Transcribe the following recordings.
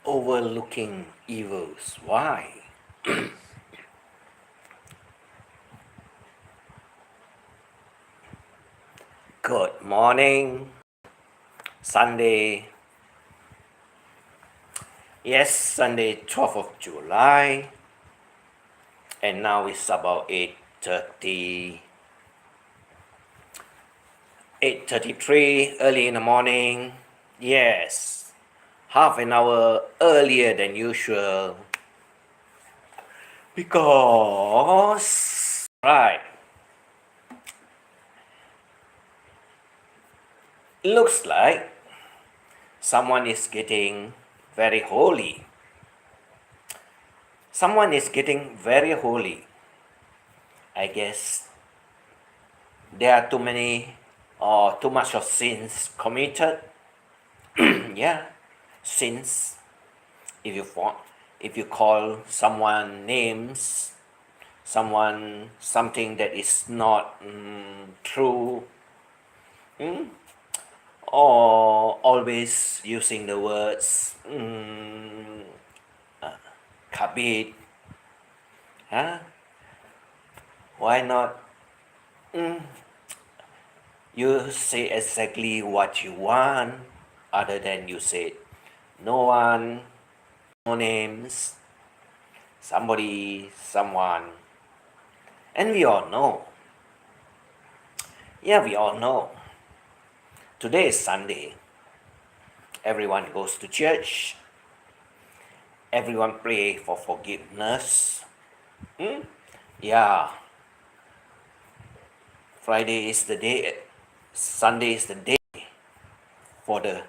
Overlooking evils. Why? Good morning. Sunday. Yes, Sunday, 12th of July. And now it's about 8:30. 8:33 early in the morning. Yes. Half an hour earlier than usual. Because right. Looks like someone is getting very holy. Someone is getting very holy. I guess there are too many or too much of sins committed. Yeah, sins. If you call someone names, someone something that is not true, or always using the words kabit, huh? Why not you say exactly what you want, other than you say no one, no names, somebody, someone, and we all know. Yeah, we all know. Today is Sunday. Everyone goes to church. Everyone pray for forgiveness. Yeah. Friday is the day. Sunday is the day for the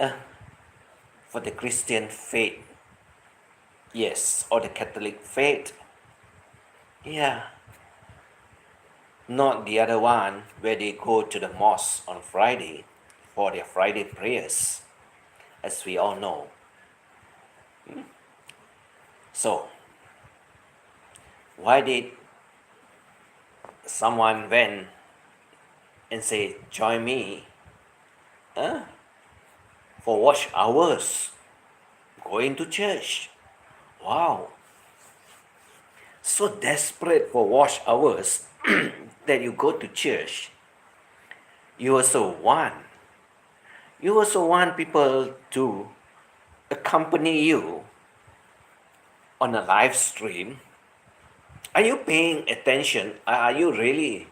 uh, for the Christian faith. Yes, or the Catholic faith. Yeah. Not the other one where they go to the mosque on Friday for their Friday prayers, as we all know. So, why did someone went and say, join me for watch hours going to church? Wow. So desperate for watch hours that you go to church. You also want people to accompany you on a live stream. Are you paying attention? Are you really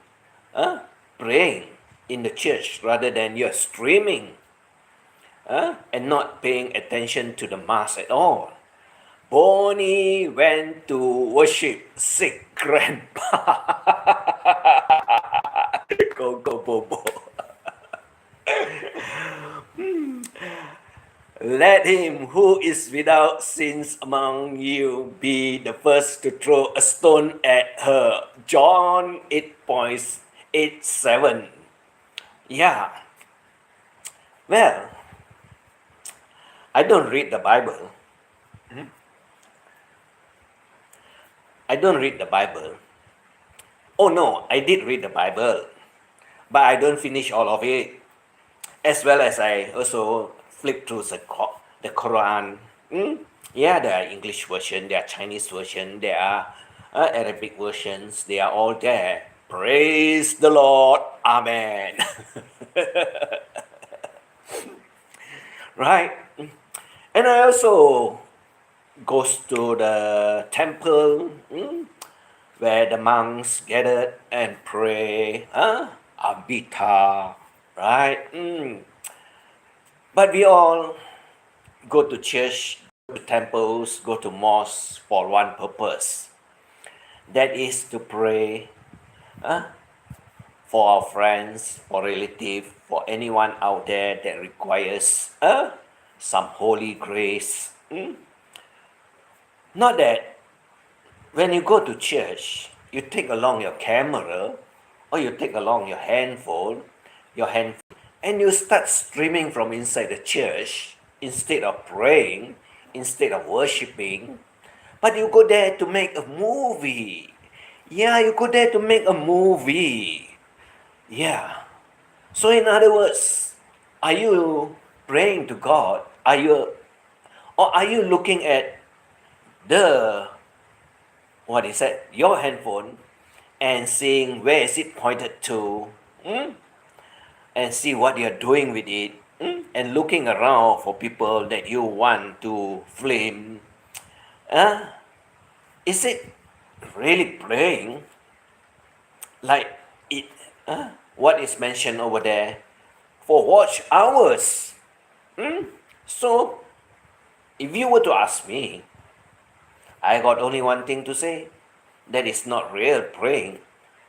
praying in the church rather than you're streaming and not paying attention to the mass at all? Boney went to worship sick grandpa. Go, go, Bobo. Let him who is without sins among you be the first to throw a stone at her. John 8:87. Yeah. Well, I don't read the Bible. I don't read the Bible. Oh no, I did read the Bible, but I don't finish all of it. As well as I also flip through the Quran. Yeah, there are English version, there are Chinese version, there are Arabic versions. They are all there. Praise the Lord. Amen. Right? And I also goes to the temple where the monks gathered and pray. Abita. Right? But we all go to church, go to temples, go to mosques for one purpose. That is to pray for our friends, for relatives, for anyone out there that requires some holy grace. Not that when you go to church, you take along your camera or you take along your handphone, and you start streaming from inside the church instead of praying, instead of worshiping. But you go there to make a movie. Yeah, you go there to make a movie. Yeah. So in other words, are you praying to God? Are you looking at the what is it, your handphone, and seeing where is it pointed to, and see what you're doing with it, and looking around for people that you want to flame? Uh, is it really praying like it? What is mentioned over there for watch hours? So, if you were to ask me, I got only one thing to say. That is not real praying.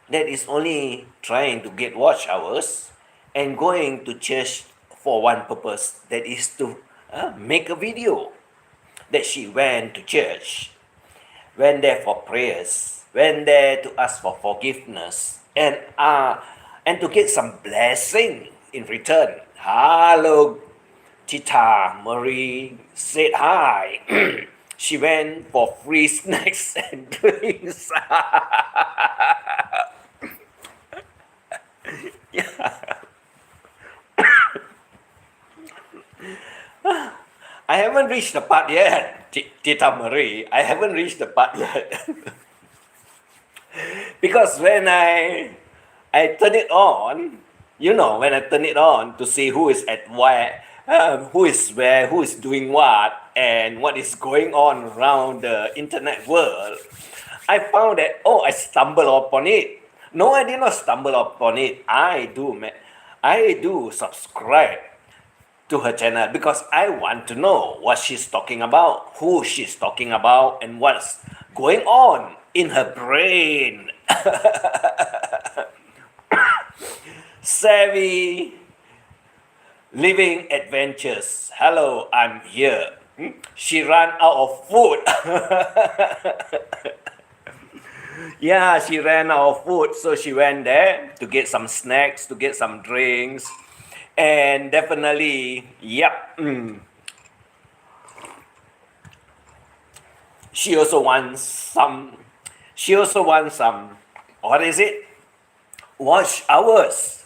That is only trying to get watch hours and going to church for one purpose. That is to make a video that she went to church, went there for prayers, went there to ask for forgiveness, and to get some blessing in return. Hello, Tita Marie said hi. She went for free snacks and drinks. I haven't reached the part yet, Tita Marie. I haven't reached the part yet. Because when I turn it on, when I turn it on to see who is at where, who is where, who is doing what, and what is going on around the internet world, I found that, I stumbled upon it. No, I did not stumble upon it. I do subscribe to her channel because I want to know what she's talking about, who she's talking about, and what's going on in her brain. Savvy living adventures. Hello, I'm here. She ran out of food. Yeah, she ran out of food, so she went there to get some snacks, to get some drinks, and definitely, yep. She also wants some. What is it? Watch hours.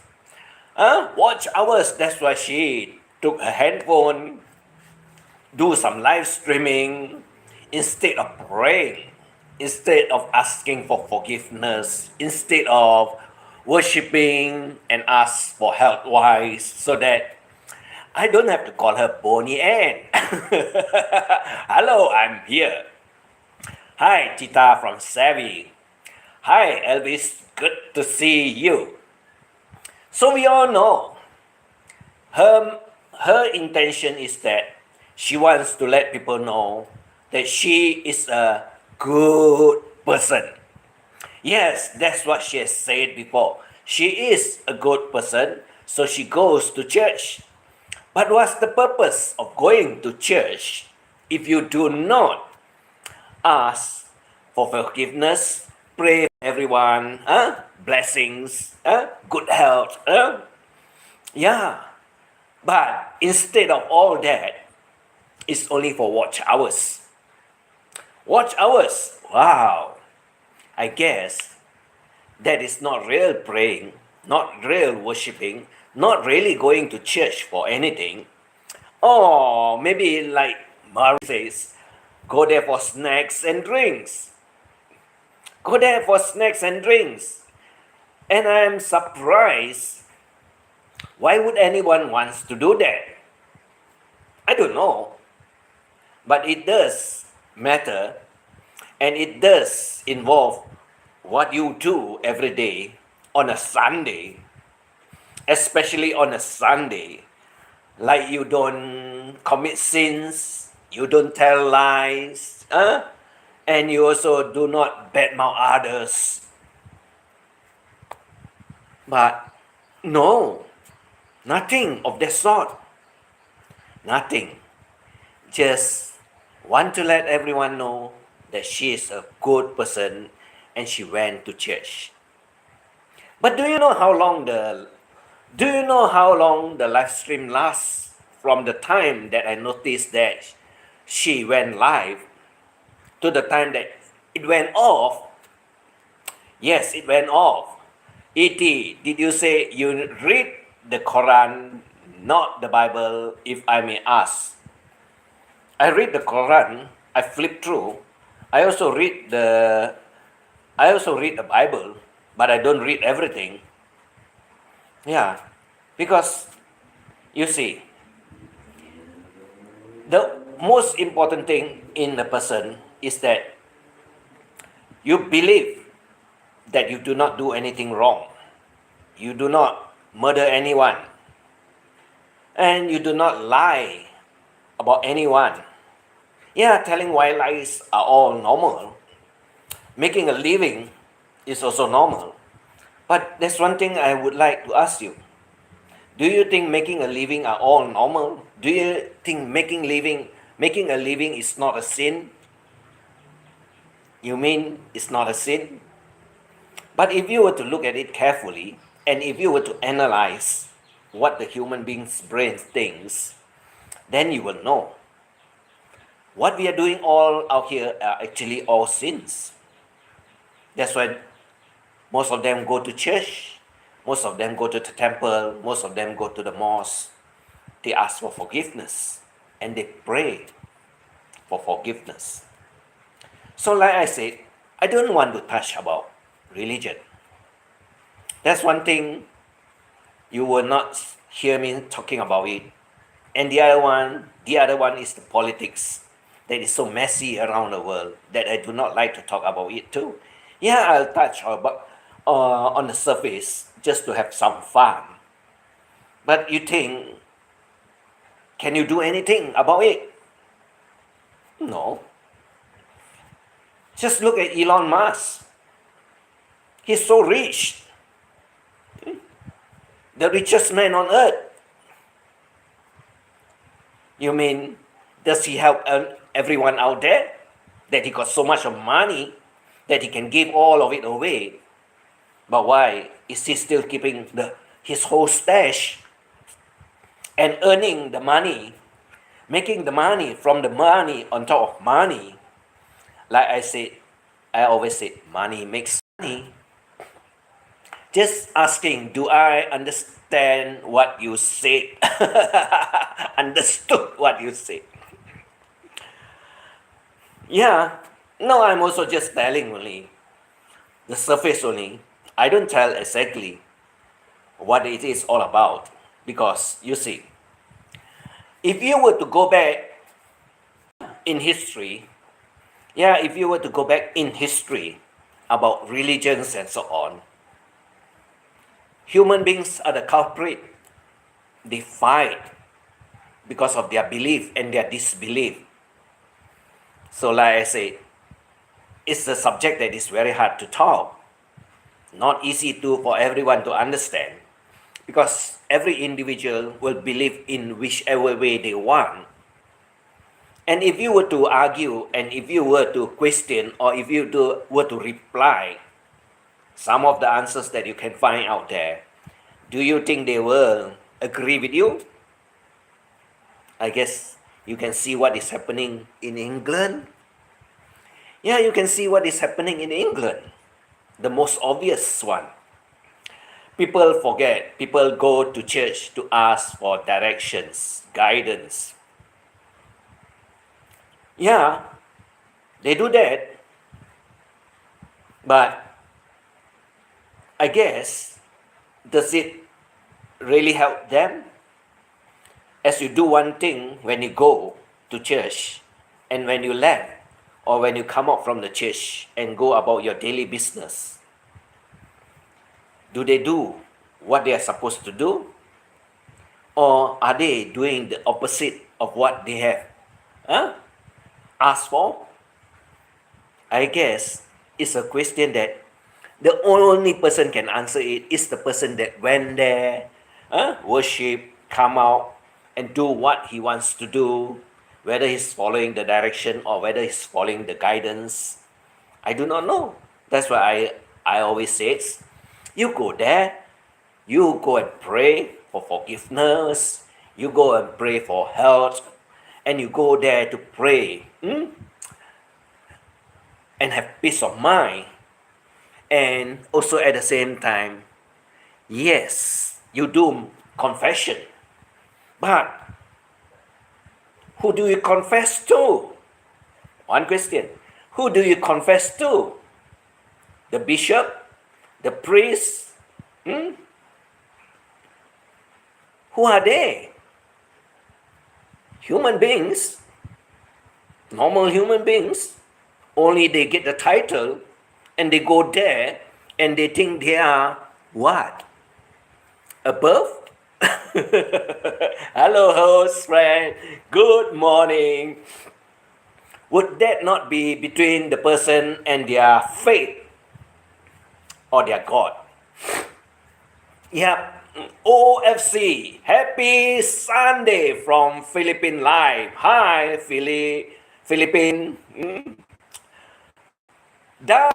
Watch hours. That's why she took her handphone, do some live streaming instead of praying, instead of asking for forgiveness, instead of worshipping and ask for help wise, so that I don't have to call her Boney Ann. Hello, I'm here. Hi, Tita from Savvy. Hi, Elvis. Good to see you. So we all know her intention is that she wants to let people know that she is a good person. Yes, that's what she has said before. She is a good person, so she goes to church. But what's the purpose of going to church if you do not ask for forgiveness, pray for everyone, blessings, good health? Yeah. But instead of all that, it's only for watch hours. Watch hours. Wow. I guess that is not real praying, not real worshipping, not really going to church for anything. Or maybe like Mary says, go there for snacks and drinks. Go there for snacks and drinks. And I'm surprised. Why would anyone wants to do that? I don't know. But it does matter, and it does involve what you do every day on a Sunday, especially on a Sunday. Like you don't commit sins, you don't tell lies, and you also do not badmouth others. But no, nothing of that sort. Nothing. Just want to let everyone know that she is a good person and she went to church. But do you know how long the live stream lasts from the time that I noticed that she went live to the time that it went off? Yes, it went off. E.T., did you say you read the Quran not the Bible, if I may ask. I read the Quran, I flip through. I also read the I also read the Bible, but I don't read everything. Yeah, because you see, the most important thing in a person is that you believe that you do not do anything wrong. You do not murder anyone. And you do not lie about anyone. Yeah, telling white lies are all normal. Making a living is also normal. But there's one thing I would like to ask you. Do you think making a living are all normal? Do you think making a living is not a sin? You mean it's not a sin? But if you were to look at it carefully, and if you were to analyze what the human being's brain thinks, then you will know what we are doing all out here are actually all sins. That's why most of them go to church, most of them go to the temple, most of them go to the mosque. They ask for forgiveness and they pray for forgiveness. So like I said, I don't want to touch about religion. That's one thing you will not hear me talking about it. And the other one is the politics that is so messy around the world that I do not like to talk about it too. Yeah, I'll touch about on the surface just to have some fun. But you think, can you do anything about it? No. Just look at Elon Musk. He's so rich, the richest man on earth. You mean, does he help everyone out there? That he got so much of money that he can give all of it away. But why is he still keeping his whole stash and earning the money, making the money from the money on top of money? Like I always say, money makes money. Just asking, do I understand what you said? Understood what you said. Yeah, no, I'm also just telling only, the surface only. I don't tell exactly what it is all about. Because, you see, if you were to go back in history, if you were to go back in history about religions and so on, human beings are the culprit. They fight because of their belief and their disbelief. So like I say, it's a subject that is very hard to talk. Not easy for everyone to understand. Because every individual will believe in whichever way they want. And if you were to argue, and if you were to question, or if you were to reply some of the answers that you can find out there, do you think they will agree with you? I guess you can see what is happening in England. Yeah, you can see what is happening in England. The most obvious one. People forget. People go to church to ask for directions, guidance. Yeah, they do that. But I guess, does it really help them? As you do one thing when you go to church, and when you left, or when you come out from the church and go about your daily business, do they do what they are supposed to do? Or are they doing the opposite of what they have asked for? I guess it's a question that the only person can answer it is the person that went there, worship, come out, and do what he wants to do, whether he's following the direction or whether he's following the guidance. I do not know. That's why I always say, you go there, you go and pray for forgiveness, you go and pray for health, and you go there to pray and have peace of mind. And also at the same time, yes, you do confession. But who do you confess to? One question. Who do you confess to? The bishop? The priest? Hmm? Who are they? Human beings, normal human beings, only they get the title and they go there and they think they are what? Above? Hello, host friend. Good morning. Would that not be between the person and their faith or their God? Yeah. OFC, happy Sunday from Philippine Live. Hi, Philippine. Down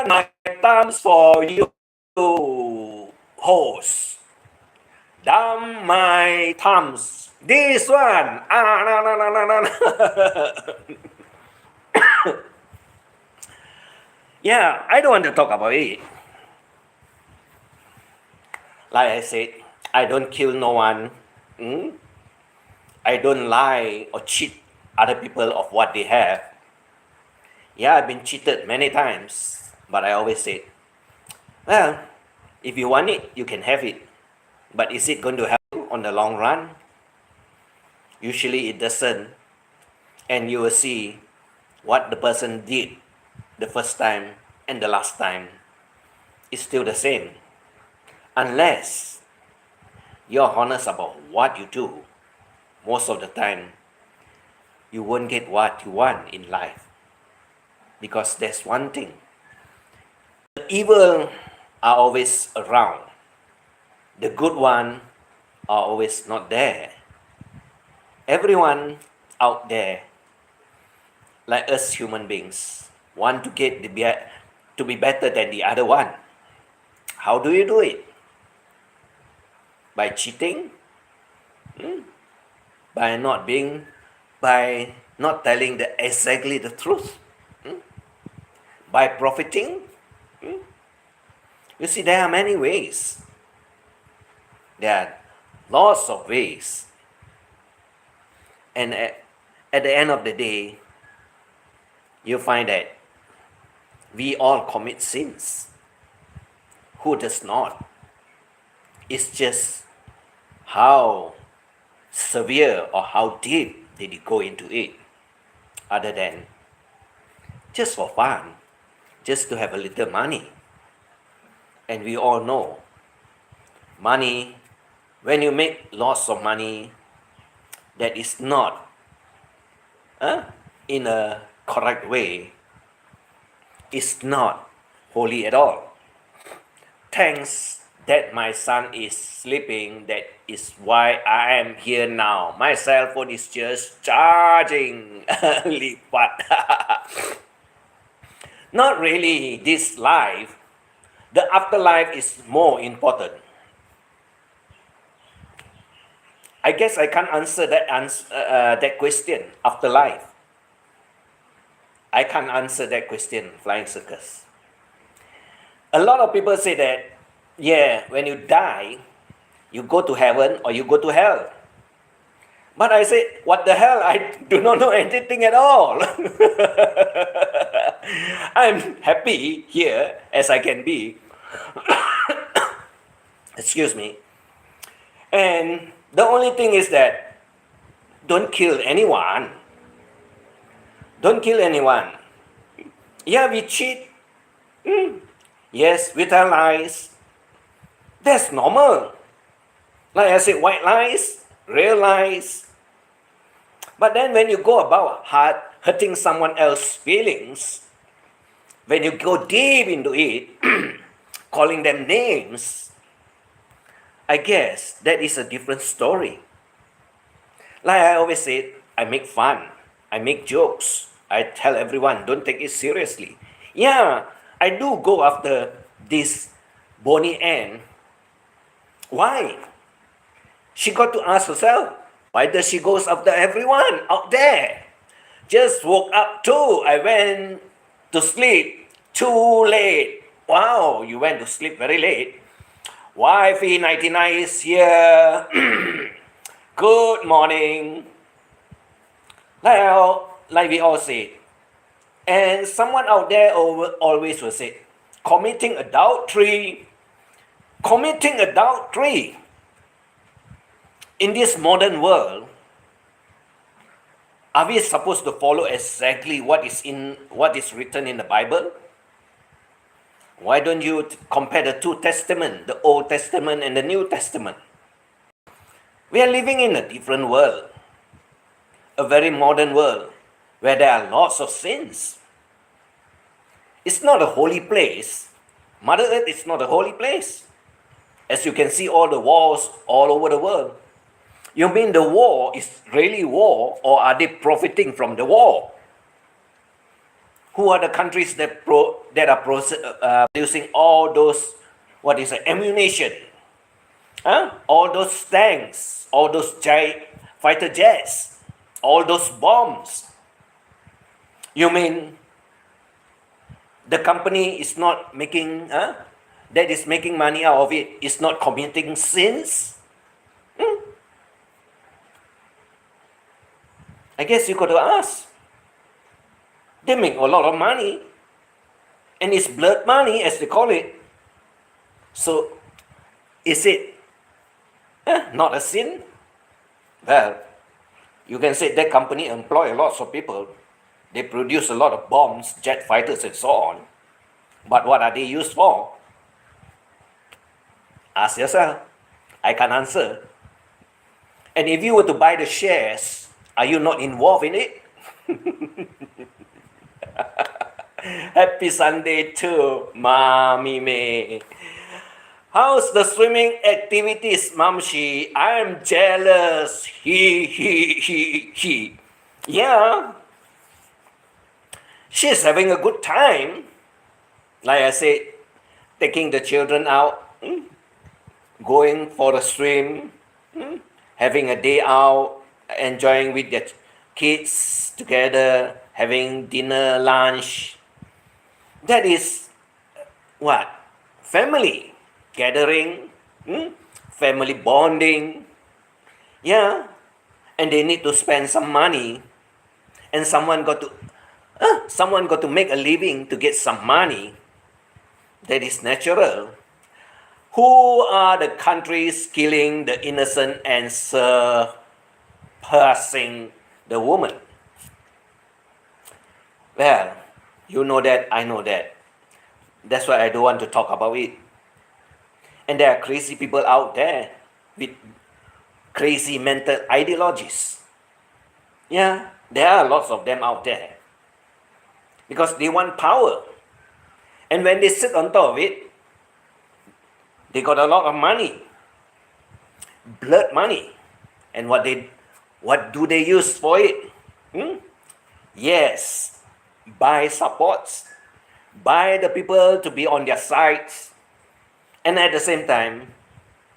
my thumbs for you, host. Down my thumbs. This one. No, no, no, no, no. Yeah, I don't want to talk about it. Like I said, I don't kill no one. I don't lie or cheat other people of what they have. Yeah, I've been cheated many times, but I always say, well, if you want it, you can have it. But is it going to help you on the long run? Usually it doesn't. And you will see what the person did the first time and the last time is still the same. Unless you're honest about what you do, most of the time you won't get what you want in life. Because there's one thing. The evil are always around. The good one are always not there. Everyone out there, like us human beings, want to get to be better than the other one. How do you do it? By cheating? By not telling exactly the truth? By profiting? You see, there are many ways. There are lots of ways. And at the end of the day, you find that we all commit sins. Who does not? It's just how severe or how deep did you go into it, other than just for fun, just to have a little money. And we all know, money, when you make lots of money, that is not in a correct way, is not holy at all. Thanks that my son is sleeping, that is why I am here now. My cell phone is just charging. Not really this life. The afterlife is more important. I guess I can't answer that question, afterlife. I can't answer that question, Flying Circus. A lot of people say that, yeah, when you die, you go to heaven or you go to hell. But I say, what the hell? I do not know anything at all. I'm happy here as I can be. Excuse me. And the only thing is that don't kill anyone. Don't kill anyone. Yeah, we cheat. Yes, with our lies. That's normal. Like I said, white lies, real lies. But then when you go about hurting someone else's feelings, when you go deep into it, calling them names, I guess that is a different story. Like I always say, I make fun. I make jokes. I tell everyone, don't take it seriously. Yeah, I do go after this Boney Ann. Why? She got to ask herself, why does she go after everyone out there? Just woke up too. I went to sleep too late. Wow, you went to sleep very late. Wifey 99 is here. Good morning. Like we all say. And someone out there always will say, committing adultery, committing adultery. In this modern world, are we supposed to follow exactly what is written in the Bible? Why don't you compare the two testaments, the Old Testament and the New Testament? We are living in a different world, a very modern world, where there are lots of sins. It's not a holy place. Mother Earth is not a holy place. As you can see, all the wars all over the world. You mean the war is really war, or are they profiting from the war? Who are the countries that are producing all those, ammunition? All those tanks, all those fighter jets, all those bombs? You mean the company is not making, that is making money out of it, is not committing sins? I guess you got to ask. They make a lot of money, and it's blood money, as they call it. So, is it not a sin? Well, you can say that company employ lots of people. They produce a lot of bombs, jet fighters, and so on. But what are they used for? Ask yourself. I can't answer. And if you were to buy the shares, are you not involved in it? Happy Sunday too, Mommy May. How's the swimming activities, Mamshi? I'm jealous. He. Yeah. She's having a good time. Like I said, taking the children out, going for a swim, having a day out, enjoying with their kids together, having dinner, lunch. That is what? Family gathering, family bonding. Yeah. And they need to spend some money. And someone got to make a living to get some money. That is natural. Who are the countries killing the innocent and surpassing the woman? Well, you know that, I know that. That's why I don't want to talk about it. And there are crazy people out there with crazy mental ideologies. Yeah, there are lots of them out there. Because they want power. And when they sit on top of it, they got a lot of money. Blood money. And what do they use for it? Yes, buy supports. Buy the people to be on their sides. And at the same time,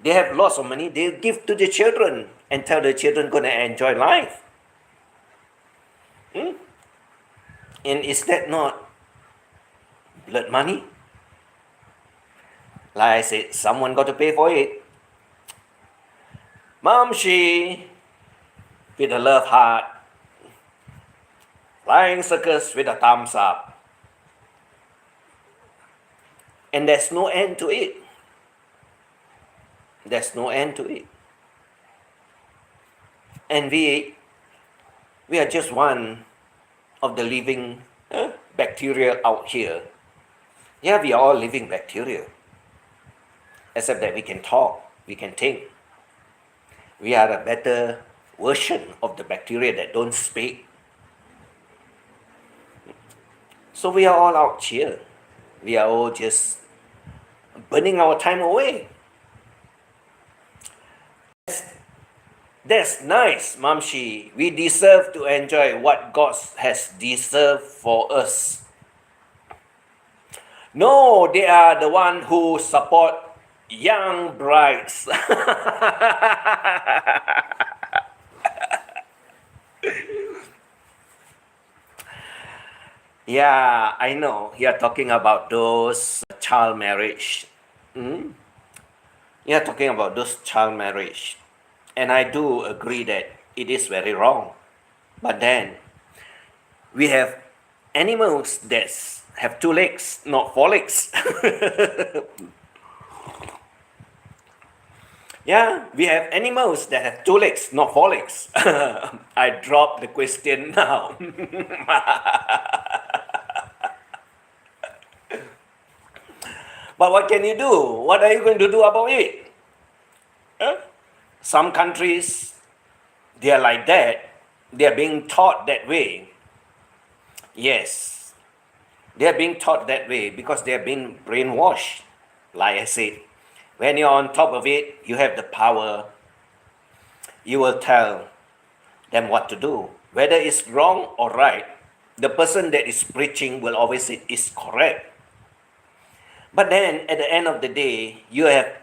they have lots of money. They give to the children and tell the children going to enjoy life. And is that not blood money? Like I said, someone got to pay for it. Mamshi, with a love heart. Flying circus with a thumbs up. And there's no end to it. There's no end to it. And we are just one of the living bacteria out here. Yeah, we are all living bacteria. Except that we can talk, we can think. We are a better version of the bacteria that don't speak. So we are all out here. We are all just burning our time away. That's nice, Mamshi. We deserve to enjoy what God has deserved for us. No, they are the one who support young brides. Yeah, I know. You're talking about those child marriage. You're talking about those child marriage. And I do agree that it is very wrong. But then we have animals that have two legs, not four legs. Yeah, we have animals that have two legs, not four legs. I drop the question now. But what can you do? What are you going to do about it? Huh? Some countries, they are like that. They are being taught that way. Yes, they are being taught that way because they are being brainwashed. Like I said, when you're on top of it, you have the power. You will tell them what to do. Whether it's wrong or right, the person that is preaching will always say it's correct. But then at the end of the day, you have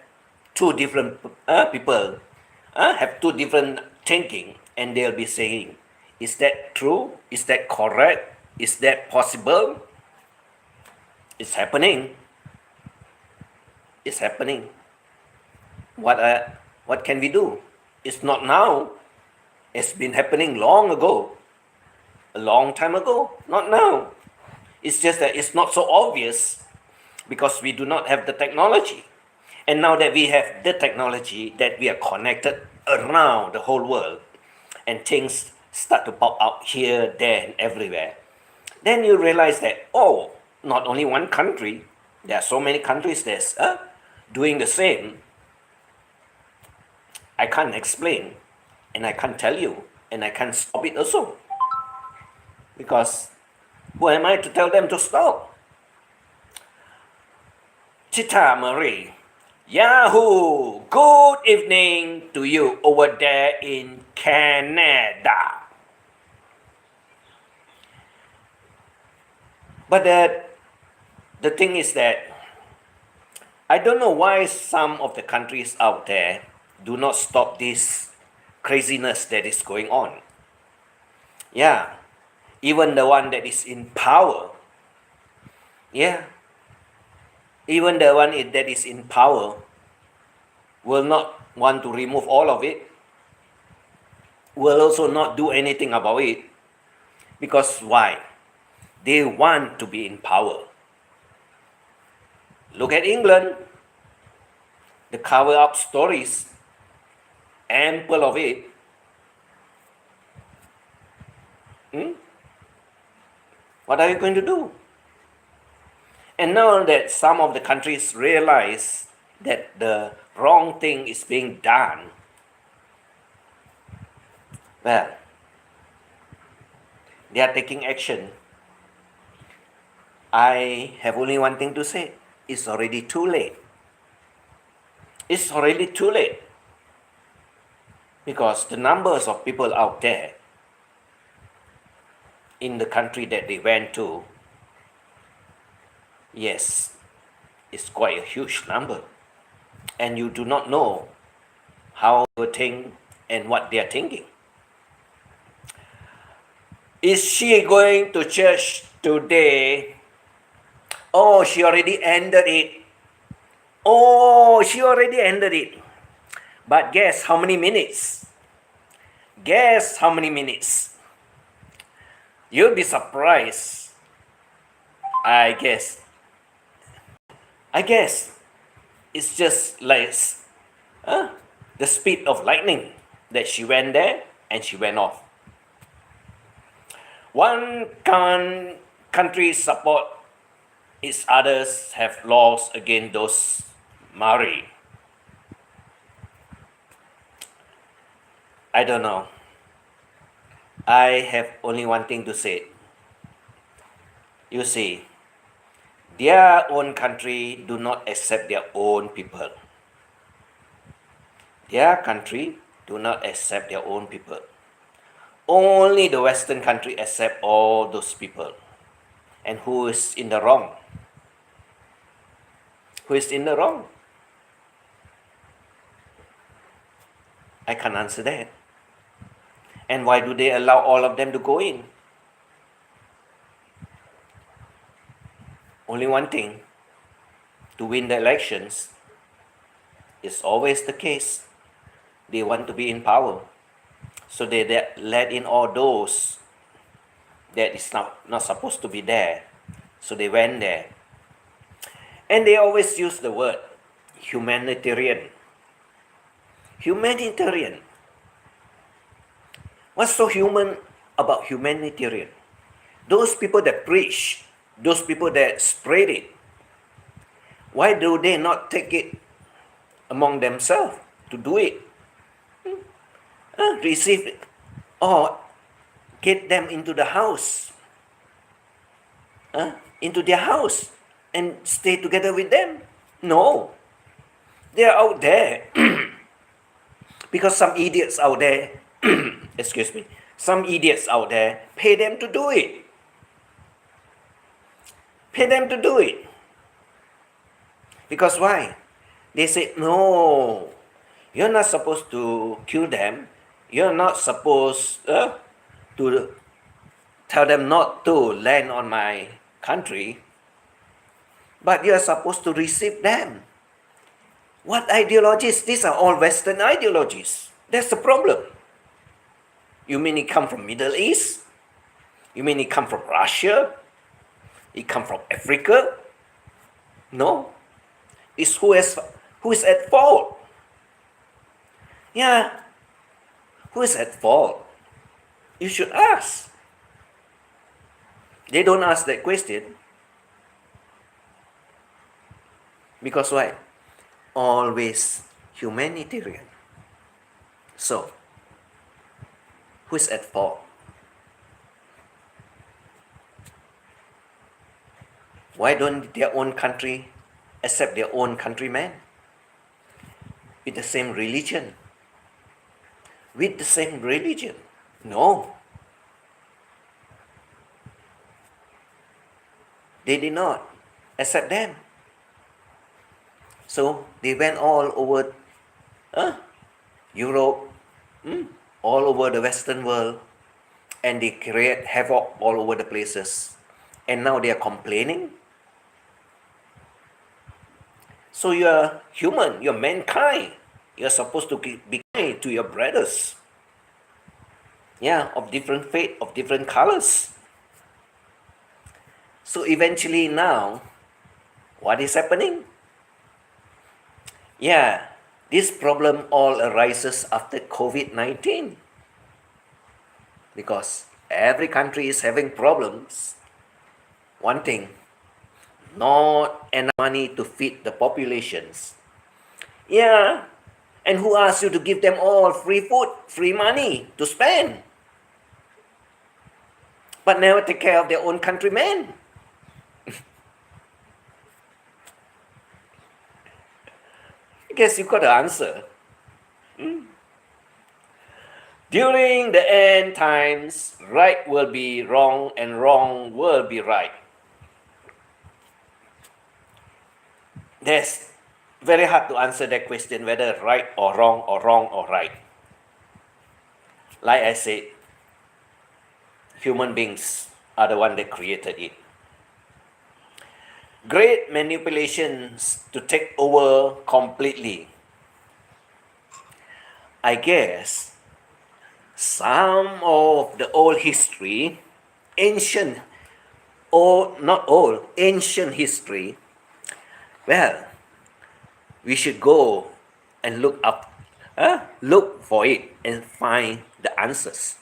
two different people have two different thinking, and they'll be saying, is that true? Is that correct? Is that possible? It's happening. It's happening. What can we do? It's not now. It's been happening long ago. A long time ago. Not now. It's just that it's not so obvious because we do not have the technology. And now that we have the technology, that we are connected around the whole world, and things start to pop out here, there, and everywhere, then you realize that, oh, not only one country, there are so many countries that's doing the same. I can't explain, and I can't tell you, and I can't stop it also. Because who am I to tell them to stop? Chita Marie, Yahoo! Good evening to you over there in Canada. But the thing is that I don't know why some of the countries out there do not stop this craziness that is going on. Yeah, even the one that is in power. Yeah, even the one that is in power will not want to remove all of it, will also not do anything about it. Because why? They want to be in power. Look at England, the cover up stories, ample of it. What are you going to do? And now that some of the countries realize that the wrong thing is being done, well, they are taking action. I have only one thing to say. It's already too late. It's already too late. Because the numbers of people out there in the country that they went to, yes, it's quite a huge number. And you do not know how they think and what they are thinking. Is she going to church today? Oh, she already ended it. Oh, she already ended it. But guess how many minutes? Guess how many minutes? You'll be surprised. I guess it's just like the speed of lightning that she went there and she went off. One country support its others have laws against those Maori. I don't know. I have only one thing to say. You see, their own country do not accept their own people. Their country do not accept their own people. Only the Western country accept all those people. And who is in the wrong? Who is in the wrong? I can't answer that. And why do they allow all of them to go in? Only one thing, to win the elections is always the case. They want to be in power. So they let in all those that is not supposed to be there. So they went there. And they always use the word humanitarian. Humanitarian. What's so human about humanitarian? Those people that preach, those people that spread it, why do they not take it among themselves to do it? Receive it, or get them into the house, into their house, and stay together with them? No, they are out there because some idiots out there, excuse me, some idiots out there pay them to do it. Pay them to do it. Because why? They say, no, you're not supposed to kill them. You're not supposed to tell them not to land on my country. But you're supposed to receive them. What ideologies? These are all Western ideologies. That's the problem. You mean it come from Middle East? You mean it come from Russia? It come from Africa? No. It's who is at fault. Yeah. Who is at fault? You should ask. They don't ask that question. Because why? Always humanitarian. So, who is at fault? Why don't their own country accept their own countrymen with the same religion? With the same religion? No. They did not accept them. So they went all over Europe, all over the Western world, and they create havoc all over the places. And now they are complaining. So you're human, you're mankind. You're supposed to be kind to your brothers. Yeah, of different faith, of different colors. So eventually now, what is happening? Yeah, this problem all arises after COVID-19. Because every country is having problems. One thing, not enough money to feed the populations. Yeah, and who asked you to give them all free food, free money to spend? But never take care of their own countrymen. I guess you got the answer. During the end times, right will be wrong and wrong will be right. That's very hard to answer that question, whether right or wrong or right. Like I said, human beings are the one that created it. Great manipulations to take over completely. I guess some of the old history, ancient, or not old, ancient history, well, we should go and look for it and find the answers.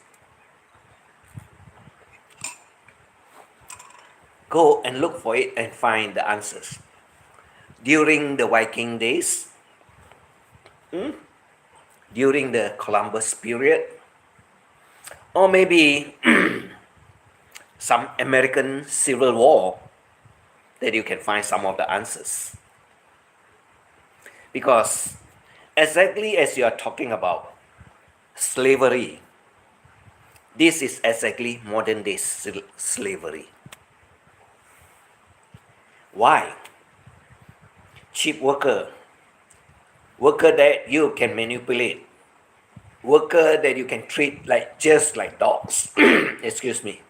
Go and look for it and find the answers. During the Viking days, during the Columbus period, or maybe some American Civil War, that you can find some of the answers. Because exactly as you are talking about slavery, this is exactly modern day slavery. Why? Cheap worker that you can manipulate, worker that you can treat just like dogs. Excuse me.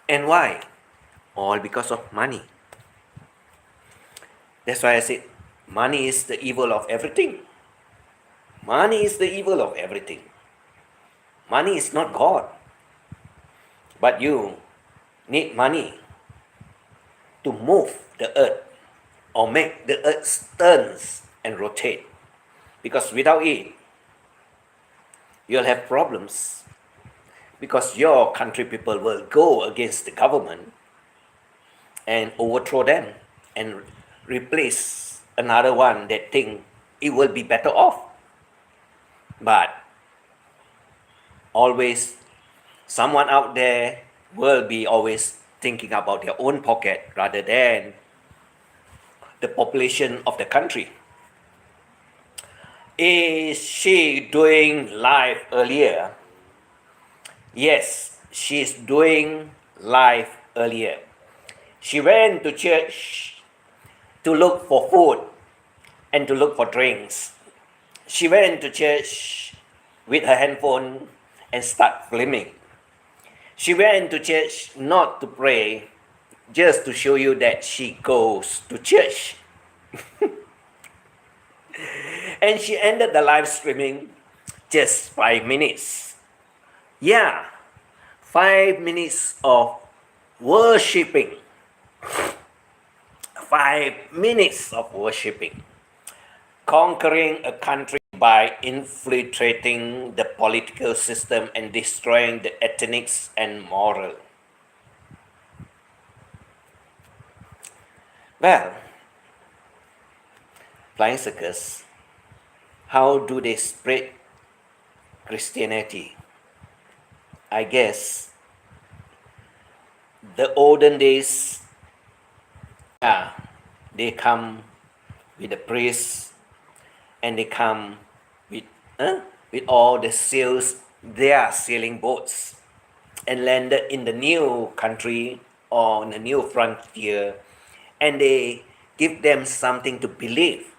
And why? All because of money. That's why I said money is the evil of everything. Money is the evil of everything. Money is not God. But you need money to move the earth or make the earth turns and rotate. Because without it, you'll have problems. Because your country people will go against the government and overthrow them and replace another one that think it will be better off. But always someone out there will be always thinking about their own pocket rather than the population of the country. Is she doing live earlier? Yes, she's doing live earlier. She went to church to look for food and to look for drinks. She went to church with her handphone and start filming. She went to church not to pray, just to show you that she goes to church. And she ended the live streaming just 5 minutes. Yeah, 5 minutes of worshipping. 5 minutes of worshipping. Conquering a country by infiltrating the political system and destroying the ethics and moral. Well, flying circus, how do they spread Christianity? I guess the olden days, they come with the priests and they come with all the sails, their sailing boats, and landed in the new country or in the new frontier, and they give them something to believe.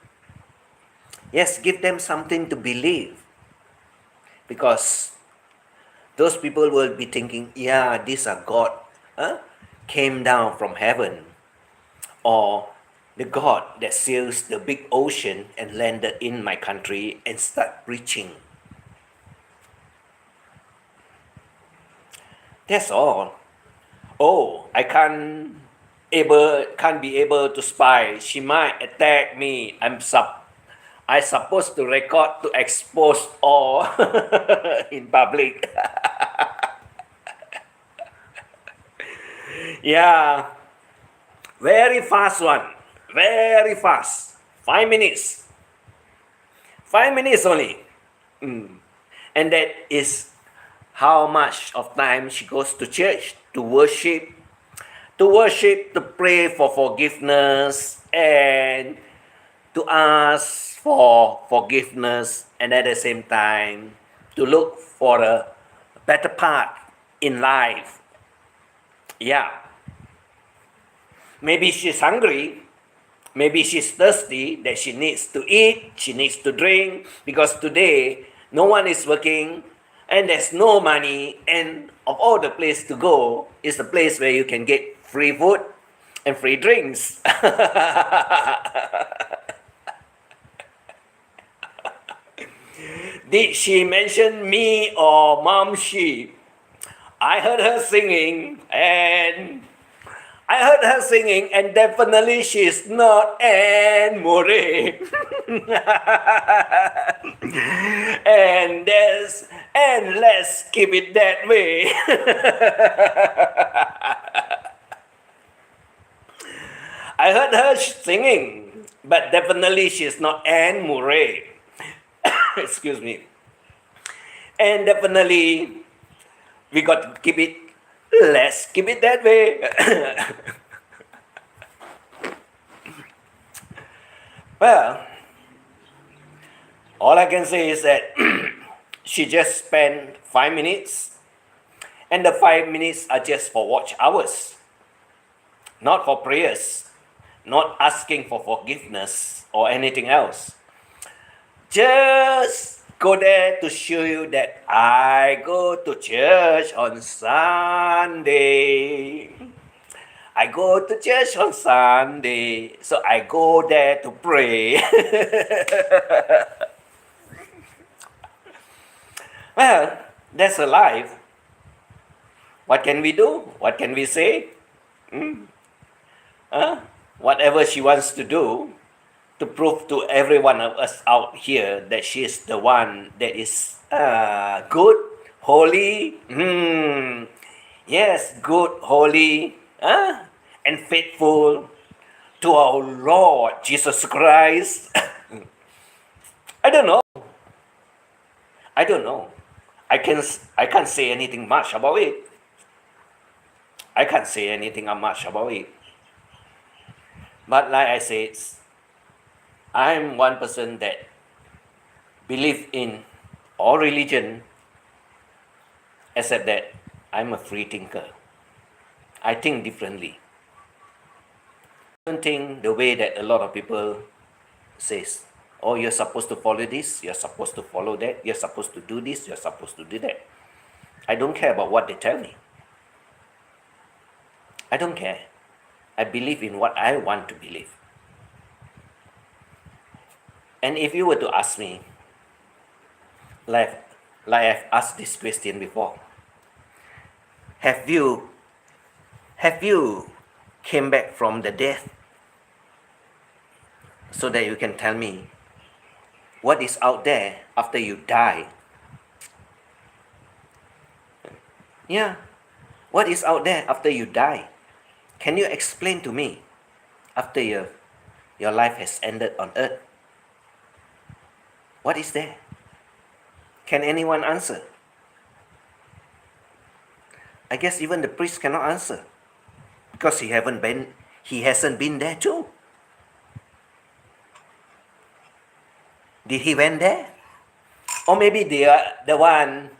Yes, give them something to believe. Because those people will be thinking, yeah, these are God came down from heaven. Or the God that sails the big ocean and landed in my country and start preaching. That's all. Oh, I can't be able to spy. She might attack me. I supposed to record to expose all in public. Yeah, very fast one. Very fast. 5 minutes. 5 minutes only. And that is how much of time she goes to church to worship, to pray for forgiveness, and to ask for forgiveness, and at the same time to look for a better path in life. Yeah. Maybe she's hungry. Maybe she's thirsty, that she needs to eat, she needs to drink, because today no one is working and there's no money, and of all the place to go is the place where you can get free food and free drinks. Did she mention me or Mom Sheep? I heard her singing and definitely she's not Anne Murray. and let's keep it that way. I heard her singing, but definitely she's not Anne Murray. Excuse me. And definitely we got to keep it. Let's keep it that way. Well, all I can say is that she just spent 5 minutes, and the 5 minutes are just for watch hours, not for prayers, not asking for forgiveness or anything else. Just go there to show you that I go to church on Sunday. I go to church on Sunday, so I go there to pray. Well, that's her life. What can we do? What can we say? Whatever she wants to do to prove to every one of us out here that she is the one that is good, holy. Yes, good, holy, and faithful to our Lord Jesus Christ. I don't know. I don't know. I can't say anything much about it. I can't say anything much about it. But like I said, I'm one person that believe in all religion, except that I'm a free thinker. I think differently. I don't think the way that a lot of people says, oh, you're supposed to follow this, you're supposed to follow that, you're supposed to do this, you're supposed to do that. I don't care about what they tell me. I don't care. I believe in what I want to believe. And if you were to ask me, like I've asked this question before, have you came back from the death so that you can tell me what is out there after you die? Yeah, what is out there after you die? Can you explain to me after your life has ended on earth? What is there? Can anyone answer? I guess even the priest cannot answer because he hasn't been there too. Did he went there? Or maybe the one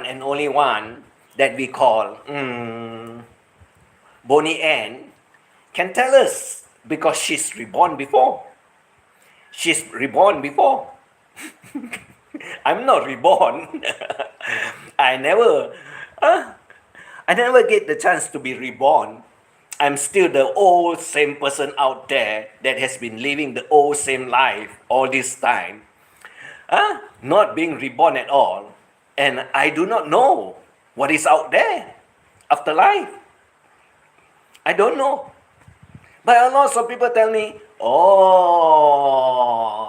and only one that we call Boney can tell us because she's reborn before. She's reborn before. I'm not reborn. I never get the chance to be reborn. I'm still the old same person out there that has been living the old same life all this time. Not being reborn at all. And I do not know what is out there after life. I don't know. But a lot of people tell me, oh,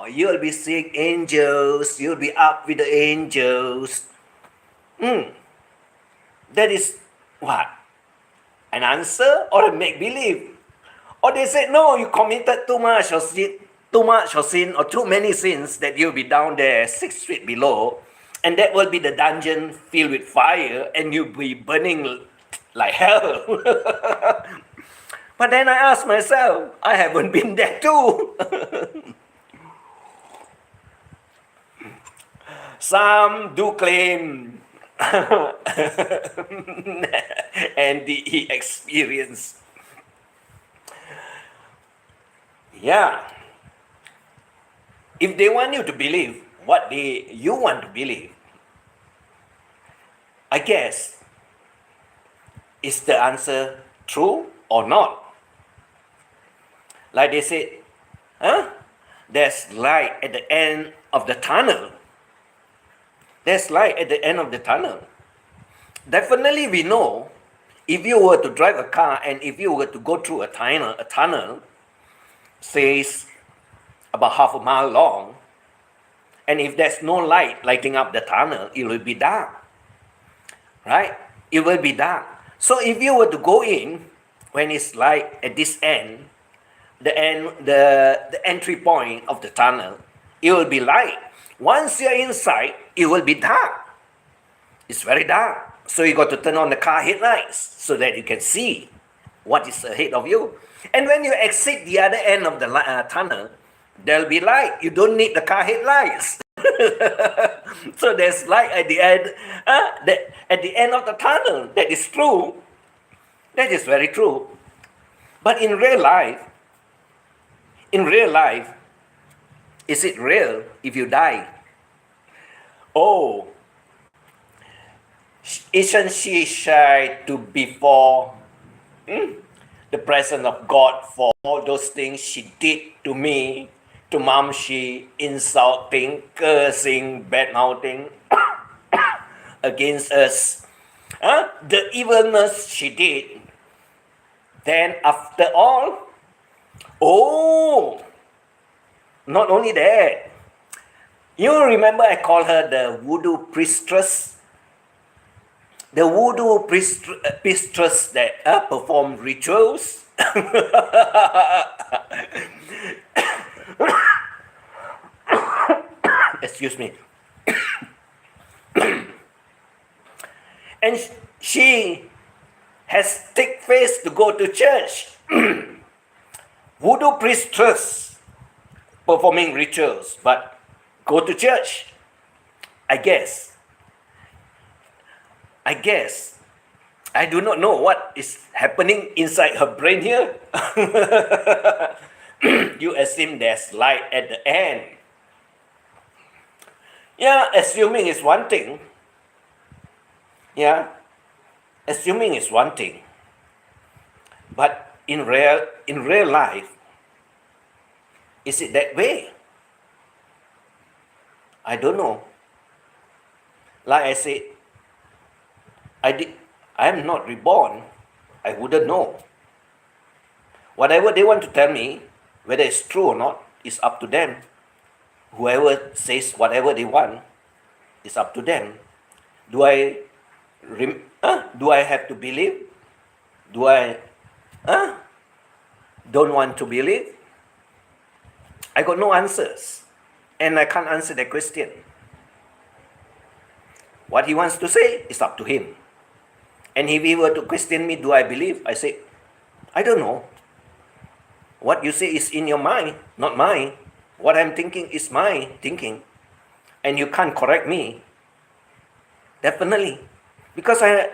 you'll be seeing angels, you'll be up with the angels. That is what? An answer or a make-believe? Or they say, no, you committed too much of sin or too many sins that you'll be down there 6 feet below, and that will be the dungeon filled with fire and you'll be burning like hell. But then I ask myself, I haven't been there too. Some do claim and the experience. Yeah. If they want you to believe what you want to believe, I guess, is the answer true or not? Like they said, there's light at the end of the tunnel. There's light at the end of the tunnel. Definitely we know, if you were to drive a car and if you were to go through a tunnel, says about half a mile long, and if there's no light lighting up the tunnel, it will be dark. Right? It will be dark. So if you were to go in, when it's light at this end, the entry point of the tunnel, it will be light. Once you're inside, it will be dark. It's very dark. So you got to turn on the car headlights so that you can see what is ahead of you. And when you exit the other end of the tunnel, there'll be light. You don't need the car headlights. So there's light at the end, at the end of the tunnel. That is true. That is very true. But in real life, is it real if you die? Oh, isn't she shy to before the presence of God for all those things she did to me, to Mom? She insulting, cursing, bad mouthing. against us, the evilness she did, then after all, oh, not only that, you remember I call her the voodoo priestess? The voodoo priestess that perform rituals. Excuse me. And she has thick face to go to church. Voodoo priestess performing rituals, but go to church. I guess. I do not know what is happening inside her brain here. You assume there's light at the end. Yeah, assuming is one thing. Yeah, assuming is one thing. But in real life, is it that way? I don't know. Like I said, I am not reborn. I wouldn't know. Whatever they want to tell me, whether it's true or not, is up to them. Whoever says whatever they want, is up to them. Do I have to believe? Do I don't want to believe? I got no answers, and I can't answer that question. What he wants to say is up to him. And if he were to question me, do I believe? I say, I don't know. What you say is in your mind, not mine. What I'm thinking is my thinking. And you can't correct me. Definitely. Because like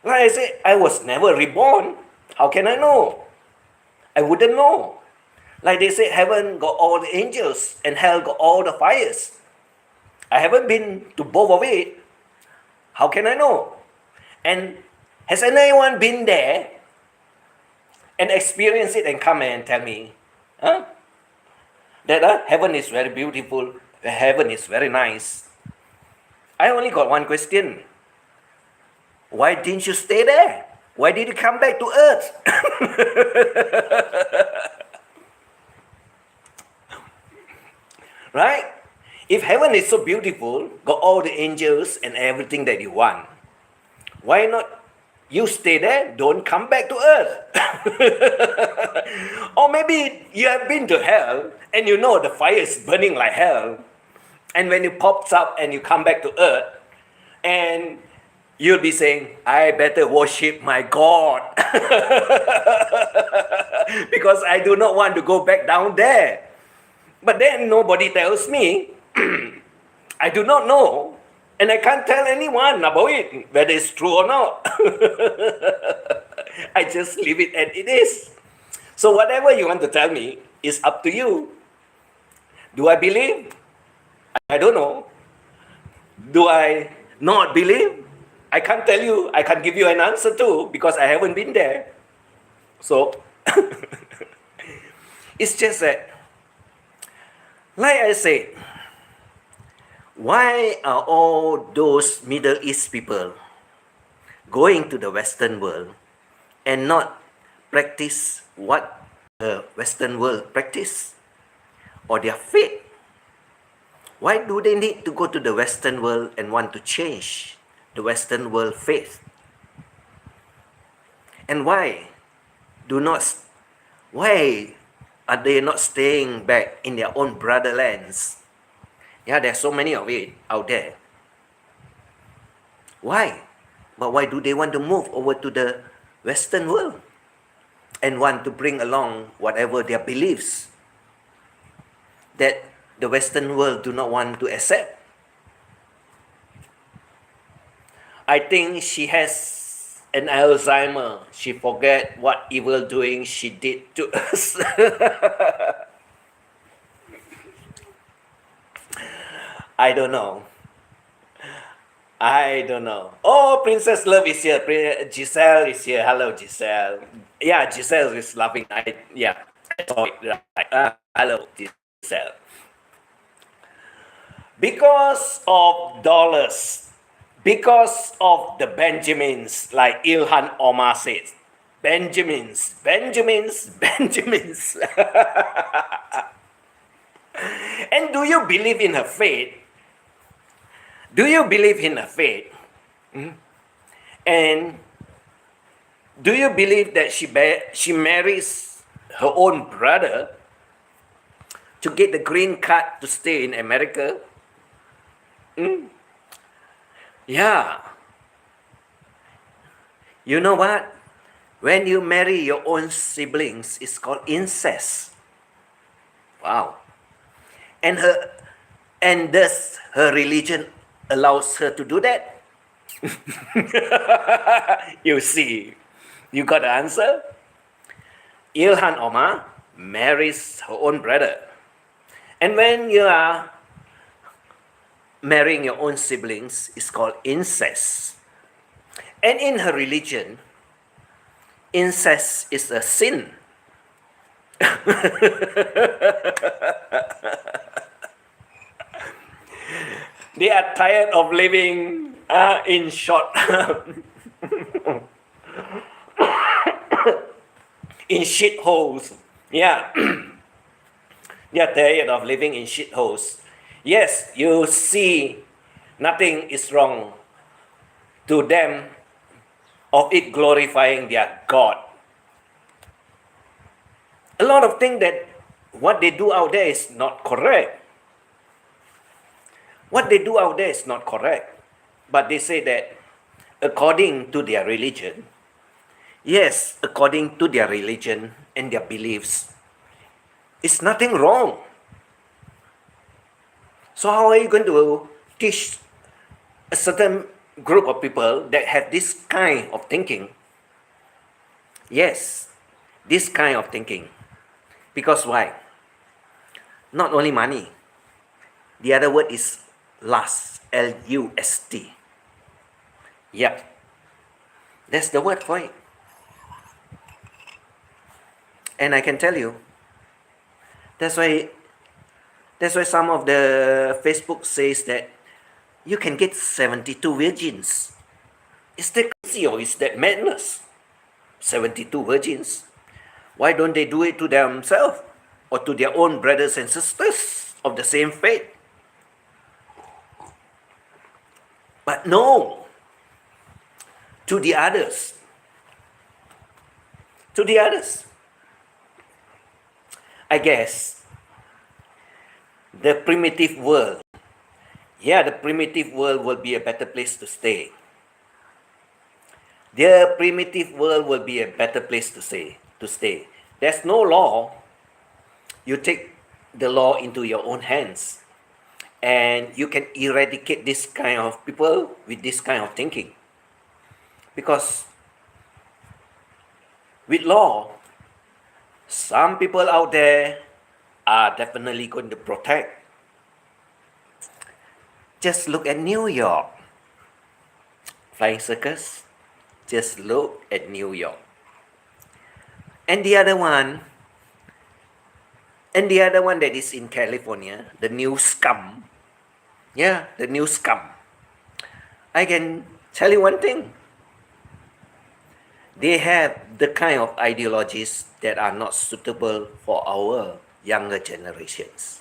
I say, I was never reborn. How can I know? I wouldn't know. Like they say, heaven got all the angels and hell got all the fires. I haven't been to both of it. How can I know? And has anyone been there and experienced it and come and tell me that heaven is very beautiful, heaven is very nice? I only got one question. Why didn't you stay there? Why did you come back to earth? Right? If heaven is so beautiful, got all the angels and everything that you want, why not you stay there, don't come back to earth? Or maybe you have been to hell and you know the fire is burning like hell. And when it pops up and you come back to earth, and you'll be saying, I better worship my God. Because I do not want to go back down there. But then nobody tells me. I do not know. And I can't tell anyone about it, whether it's true or not. I just leave it as it is. So whatever you want to tell me is up to you. Do I believe? I don't know. Do I not believe? I can't tell you. I can't give you an answer too, because I haven't been there. So it's just that, like I said, why are all those Middle East people going to the Western world and not practice what the Western world practice or their faith? Why do they need to go to the Western world and want to change the Western world faith? And why are they not staying back in their own brotherlands? Yeah, there's so many of it out there. Why? But why do they want to move over to the Western world and want to bring along whatever their beliefs that the Western world do not want to accept? I think she has an Alzheimer. She forget what evil doing she did to us. I don't know. Oh, Princess Love is here. Giselle is here. Hello, Giselle. Yeah, Giselle is laughing. I saw it. Right. Hello, Giselle. Because of dollars, Because of the Benjamins, like Ilhan Omar says. Benjamins, Benjamins, Benjamins. And do you believe in her faith? Do you believe in her faith? And do you believe that she marries her own brother to get the green card to stay in America? Yeah. You know what? When you marry your own siblings, it's called incest. Wow. And does her religion allows her to do that? You see, you got the answer? Ilhan Omar marries her own brother. And when you are marrying your own siblings, it's called incest. And in her religion, incest is a sin. They are tired of living in short, in shit holes. Yeah, they are tired of living in shit holes. Yes, you see, nothing is wrong to them of it glorifying their God. A lot of things that what they do out there is not correct. What they do out there is not correct. But they say that according to their religion, yes, according to their religion and their beliefs, it's nothing wrong. So how are you going to teach a certain group of people that have this kind of thinking? Yes, this kind of thinking. Because why? Not only money. The other word is lust. L-U-S-T. Yeah. That's the word for it. And I can tell you, that's why some of the Facebook says that you can get 72 virgins. Is that crazy or is that madness? 72 virgins. Why don't they do it to themselves or to their own brothers and sisters of the same faith? But no, to the others. To the others. I guess the primitive world, the primitive world will be a better place to stay. The primitive world will be a better place to stay. There's no law. You take the law into your own hands. And you can eradicate this kind of people with this kind of thinking. Because with law, some people out there are definitely going to protect. Just look at New York. Flying circus. Just look at New York. And the other one that is in California, the new scum. Yeah, the new scum. I can tell you one thing. They have the kind of ideologies that are not suitable for our younger generations.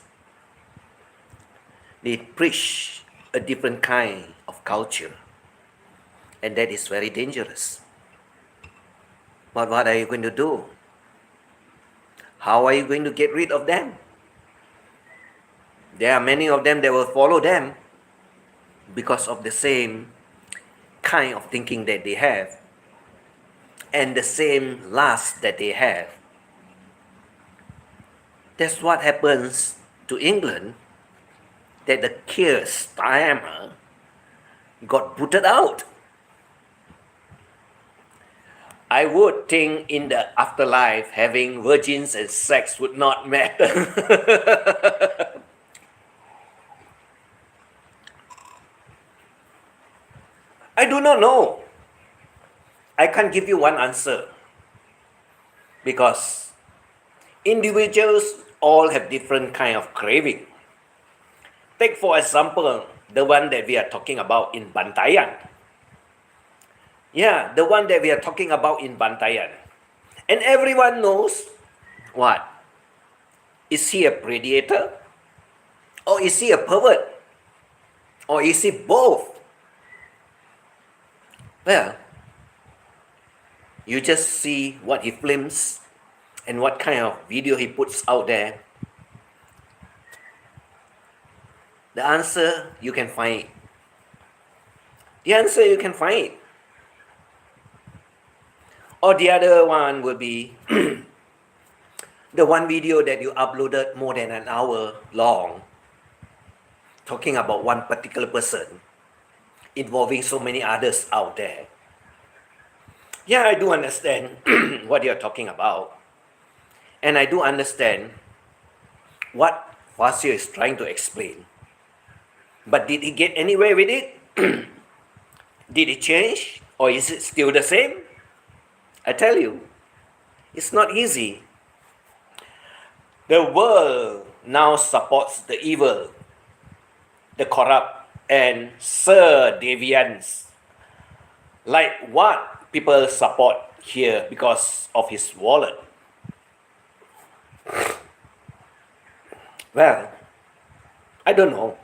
They preach a different kind of culture. And that is very dangerous. But what are you going to do? How are you going to get rid of them? There are many of them that will follow them because of the same kind of thinking that they have and the same lust that they have. That's what happens to England, that the Keir Starmer got booted out. I would think in the afterlife having virgins and sex would not matter. I do not know. I can't give you one answer. Because individuals all have different kind of craving. Take for example, the one that we are talking about in Bantayan. Yeah, the one that we are talking about in Bantayan. And everyone knows what? Is he a predator? Or is he a pervert? Or is he both? Well, you just see what he films and what kind of video he puts out there. The answer you can find it. The answer you can find it. Or the other one will be the one video that you uploaded more than an hour long, talking about one particular person, involving so many others out there. Yeah, I do understand what you're talking about. And I do understand what Fasio is trying to explain. But did he get anywhere with it? Did it change? Or is it still the same? I tell you, it's not easy. The world now supports the evil, the corrupt, and Sir Deviants. Like what people support here because of his wallet. Well, I don't know.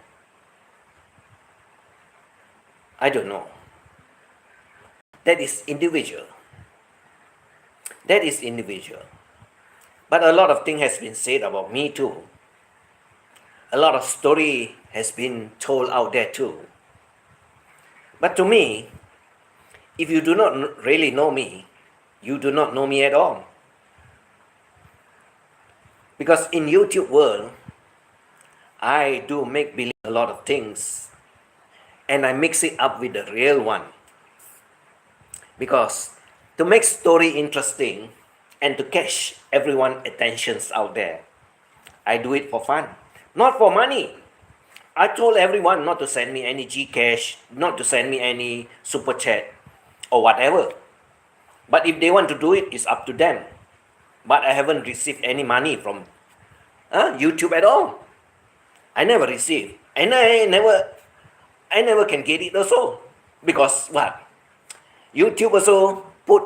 I don't know. That is individual. That is individual. But a lot of things has been said about me too. A lot of story has been told out there too. But to me, if you do not really know me, you do not know me at all. Because in YouTube world, I do make believe a lot of things. And I mix it up with the real one. Because to make story interesting and to catch everyone's attentions out there, I do it for fun, not for money. I told everyone not to send me any Gcash, not to send me any super chat or whatever. But if they want to do it, it's up to them. But I haven't received any money from YouTube at all. I never received, and I never can get it also, because what? YouTube also put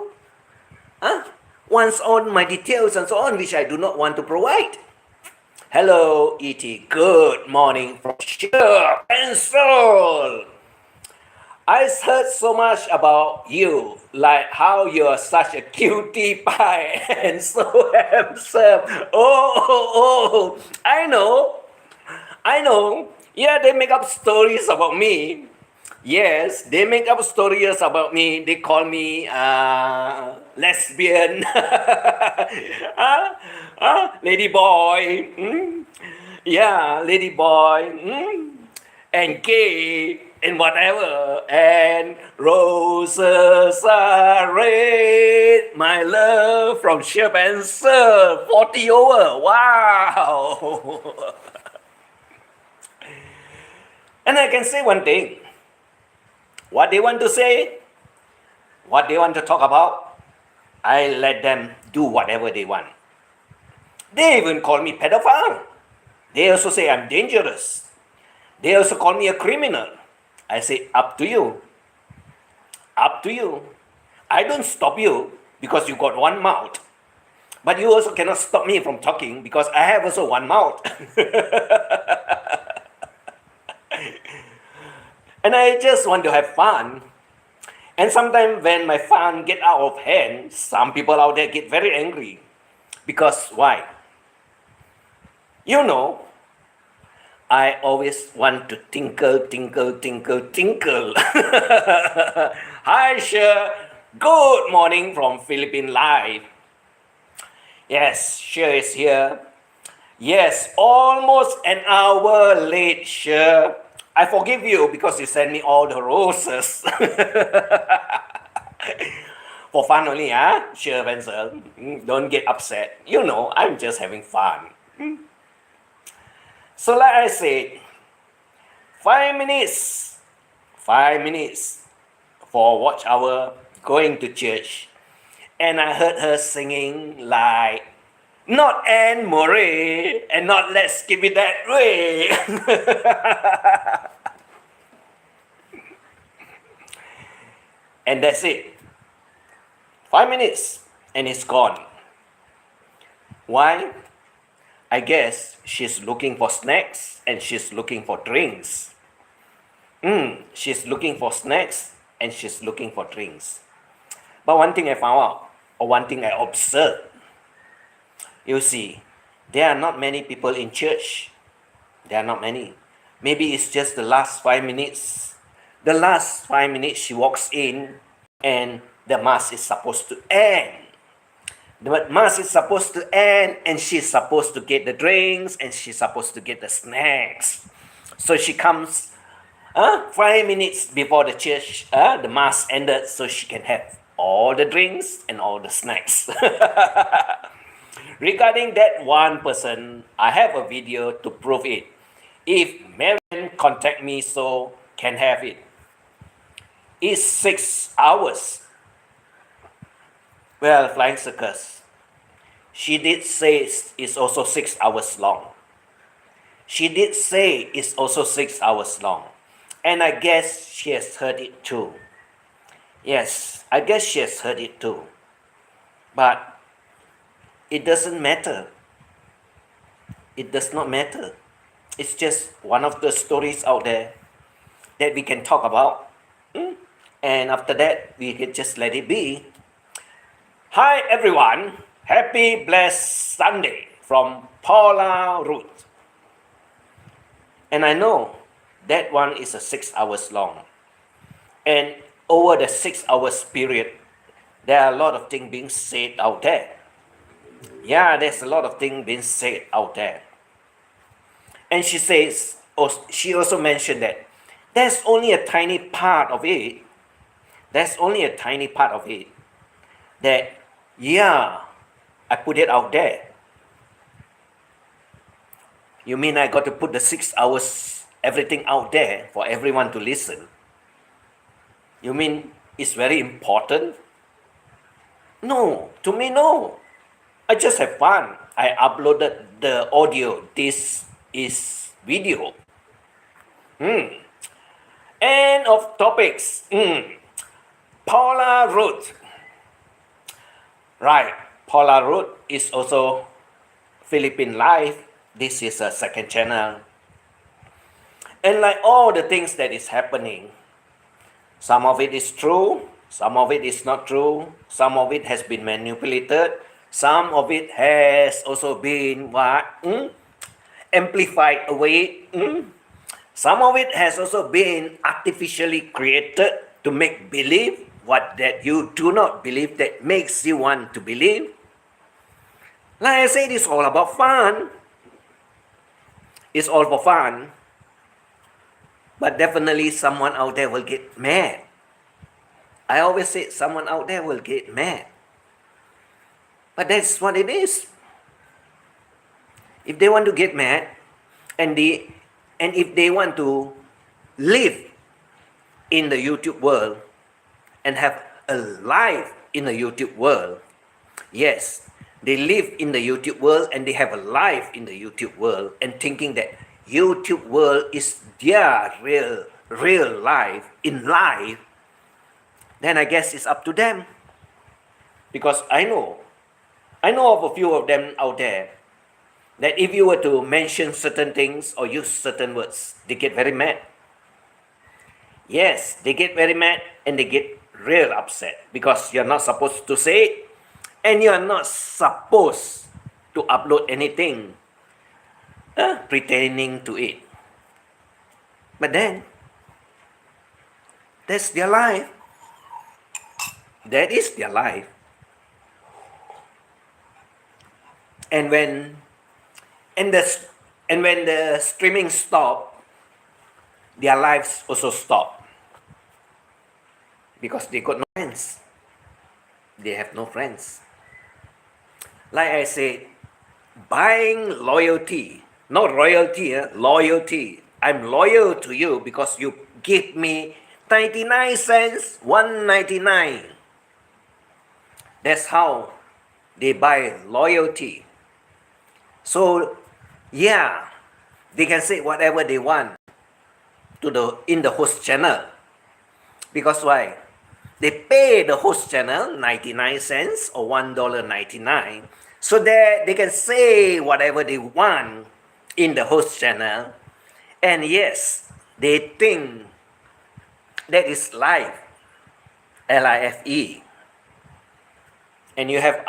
once on my details and so on, which I do not want to provide. Hello, E.T. Good morning from Sure and Soul. I heard so much about you, like how you're such a cutie pie and so handsome. Oh, I know. Yeah, they make up stories about me. Yes, they make up stories about me. They call me lesbian, lady boy. Yeah, lady boy, and gay, and whatever. And roses are red, my love, from Ship and Surf, 40 over. Wow. And I can say one thing. What they want to say, what they want to talk about, I let them do whatever they want. They even call me pedophile. They also say I'm dangerous. They also call me a criminal. I say, up to you. Up to you. I don't stop you because you got one mouth. But you also cannot stop me from talking because I have also one mouth. And I just want to have fun. And sometimes when my fun get out of hand, some people out there get very angry. Because why? You know, I always want to tinkle. Hi, Sher. Good morning from Philippine Live. Yes, Sher is here. Yes, almost an hour late, Sher. I forgive you because you sent me all the roses. For fun only, huh? Sure, Wenzel. Don't get upset. You know, I'm just having fun. So like I said, 5 minutes for watch hour going to church. And I heard her singing like, not Anne Murray, and not Let's Keep It That Way. and that's it. 5 minutes and it's gone. Why? I guess she's looking for snacks and she's looking for drinks. She's looking for snacks and she's looking for drinks. But one thing I found out, or one thing I observed, you see, there are not many people in church. There are not many. Maybe it's just the last 5 minutes. The last 5 minutes she walks in and the mass is supposed to end. The mass is supposed to end and she's supposed to get the drinks and she's supposed to get the snacks. So she comes 5 minutes before the church, the mass ended, so she can have all the drinks and all the snacks. Regarding that one person, I have a video to prove it. If Marian contact me, so can have it. It's 6 hours. Well, flying circus. She did say it's also 6 hours long. She did say it's also 6 hours long. And I guess she has heard it too. Yes, I guess she has heard it too. But it doesn't matter. It does not matter. It's just one of the stories out there that we can talk about. And after that, we can just let it be. Hi everyone. Happy blessed Sunday from Paula Ruth. And I know that one is a 6 hours long. And over the 6 hours period, there are a lot of things being said out there. Yeah, there's a lot of things being said out there. And she says, she also mentioned that there's only a tiny part of it. There's only a tiny part of it that, yeah, I put it out there. You mean I got to put the 6 hours, everything out there for everyone to listen? You mean it's very important? No, to me, no. I just have fun. I uploaded the audio. This is video. End of topics. Paula Ruth. Right. Paula Ruth is also Philippine Life. This is a second channel. And like all the things that is happening, some of it is true, some of it is not true, some of it has been manipulated, some of it has also been amplified away. Some of it has also been artificially created to make believe what that you do not believe, that makes you want to believe. Like I said, it's all about fun. It's all for fun. But definitely someone out there will get mad. I always say someone out there will get mad. But that's what it is. If they want to get mad, and if they want to live in the YouTube world and have a life in the YouTube world, yes, they live in the YouTube world and they have a life in the YouTube world and thinking that YouTube world is their real life in life, then I guess it's up to them. Because I know of a few of them out there that if you were to mention certain things or use certain words, they get very mad. Yes, they get very mad and they get real upset because you're not supposed to say it and you're not supposed to upload anything pertaining to it. But then, that's their life. That is their life. And when the streaming stop, their lives also stop. Because they got no friends. They have no friends. Like I said, buying loyalty, not royalty, loyalty. I'm loyal to you because you give me 99 cents, 1.99. That's how they buy loyalty. So, yeah, they can say whatever they want in the host channel. Because why? They pay the host channel 99 cents or $1.99 so that they can say whatever they want in the host channel. And yes, they think that is live, LIFE. And you have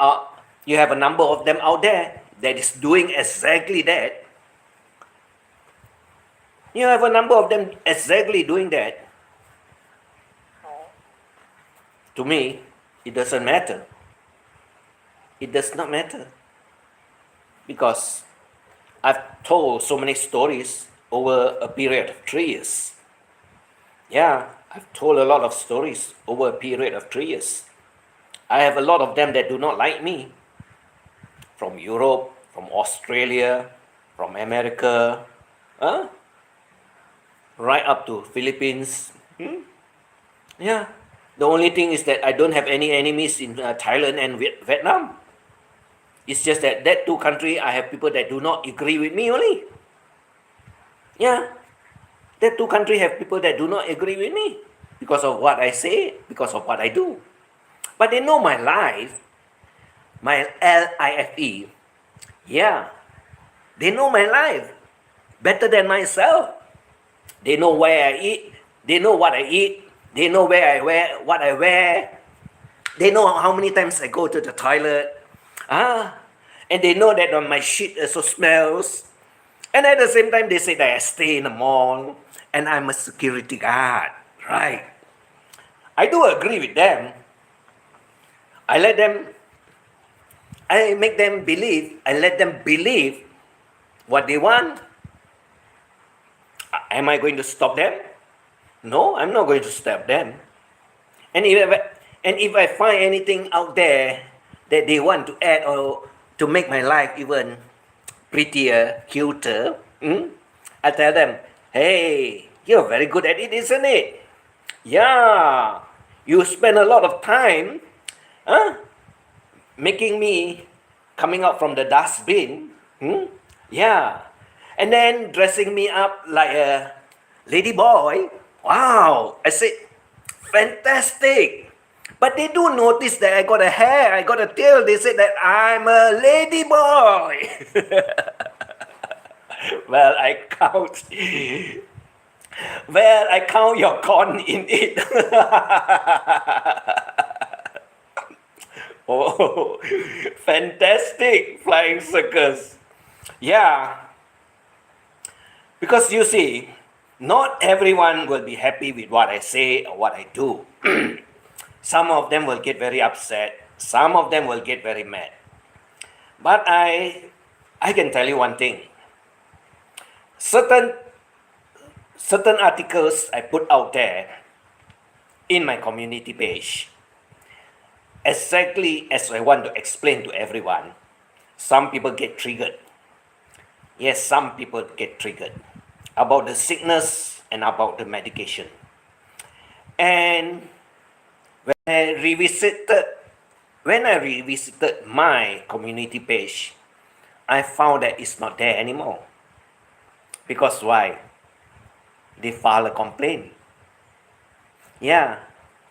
a number of them out there that is doing exactly that. You have a number of them exactly doing that. To me, it doesn't matter. It does not matter. Because I've told so many stories over a period of 3 years. Yeah, I've told a lot of stories over a period of 3 years. I have a lot of them that do not like me. From Europe, from Australia, from America, huh? Right up to Philippines. Yeah. The only thing is that I don't have any enemies in Thailand and Vietnam. It's just that two countries, I have people that do not agree with me only. Yeah. That two countries have people that do not agree with me because of what I say, because of what I do. But they know my life, my LIFE. Yeah. They know my life better than myself. They know where I eat. They know what I eat. They know where I wear, what I wear. They know how many times I go to the toilet. And they know that my shit also smells. And at the same time, they say that I stay in the mall and I'm a security guard. Right. I do agree with them. I let them believe what they want. Am I going to stop them? No, I'm not going to stop them. And if I find anything out there that they want to add or to make my life even prettier, cuter, I tell them, hey, you're very good at it, isn't it? Yeah, you spend a lot of time making me coming out from the dustbin. Yeah, and then dressing me up like a lady boy. Wow, I said, fantastic. But they do notice that I got a hair, I got a tail. They say that I'm a lady boy. Well, I count. Well, I count your corn in it. Oh, fantastic flying circus. Yeah. Because you see, not everyone will be happy with what I say or what I do. Some of them will get very upset. Some of them will get very mad. But I can tell you one thing. Certain articles I put out there in my community page, exactly as I want to explain to everyone, some people get triggered. Yes, some people get triggered about the sickness and about the medication. And when I revisited my community page, I found that it's not there anymore. Because why? They file a complaint. Yeah,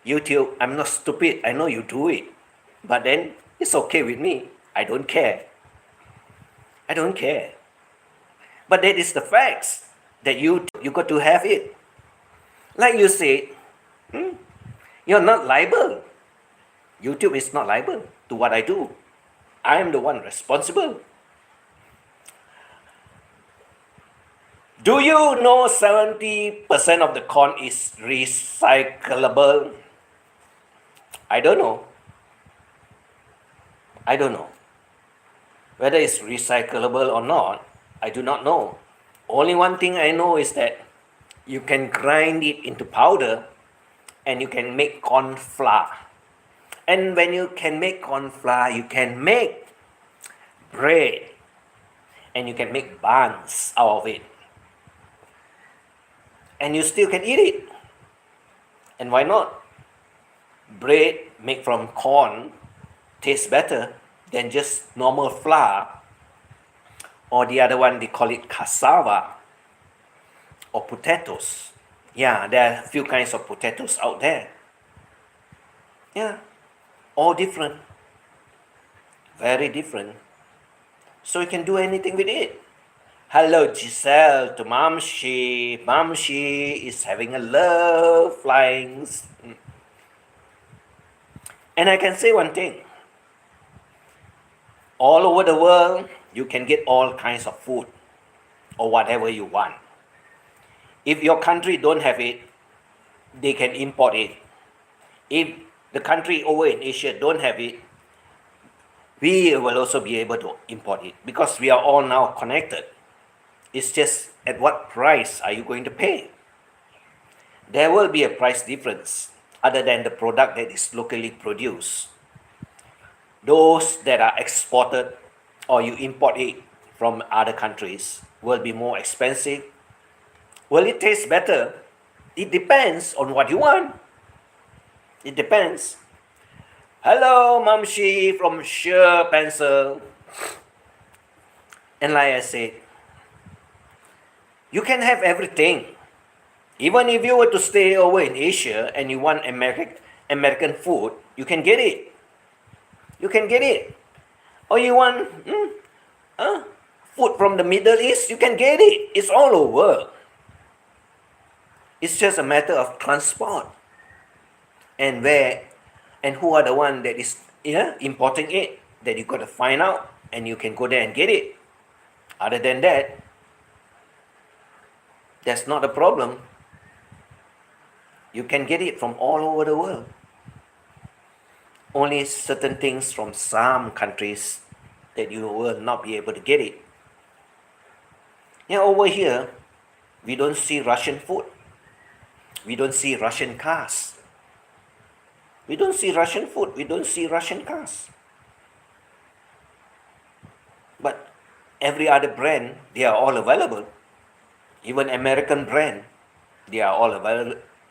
YouTube, I'm not stupid. I know you do it. But then it's okay with me. I don't care. I don't care. But that is the facts that you got to have it. Like you said, you're not liable. YouTube is not liable to what I do. I am the one responsible. Do you know 70% of the corn is recyclable? I don't know. I don't know. Whether it's recyclable or not, I do not know. Only one thing I know is that you can grind it into powder and you can make corn flour. And when you can make corn flour, you can make bread and you can make buns out of it. And you still can eat it. And why not? Bread made from corn tastes better than just normal flour. Or the other one, they call it cassava or potatoes. Yeah, there are a few kinds of potatoes out there. Yeah, all different, very different. So you can do anything with it. Hello, Giselle to Mamshi. Mamshi is having a love flying. And I can say one thing, all over the world, you can get all kinds of food or whatever you want. If your country don't have it, they can import it. If the country over in Asia don't have it, we will also be able to import it because we are all now connected. It's just at what price are you going to pay? There will be a price difference other than the product that is locally produced. Those that are exported or you import it from other countries will be more expensive. Will it taste better? It depends on what you want. It depends. Hello, Mamshi from Sure Pencil. And like I said, you can have everything. Even if you were to stay over in Asia and you want American food, you can get it. You can get it. Or you want food from the Middle East, you can get it. It's all over. It's just a matter of transport and where and who are the one that is importing it that you got to find out and you can go there and get it. Other than that, that's not a problem. You can get it from all over the world. Only certain things from some countries that you will not be able to get it. Yeah, over here, we don't see Russian food. We don't see Russian cars. We don't see Russian food. We don't see Russian cars. But every other brand, they are all available. Even American brand, they are all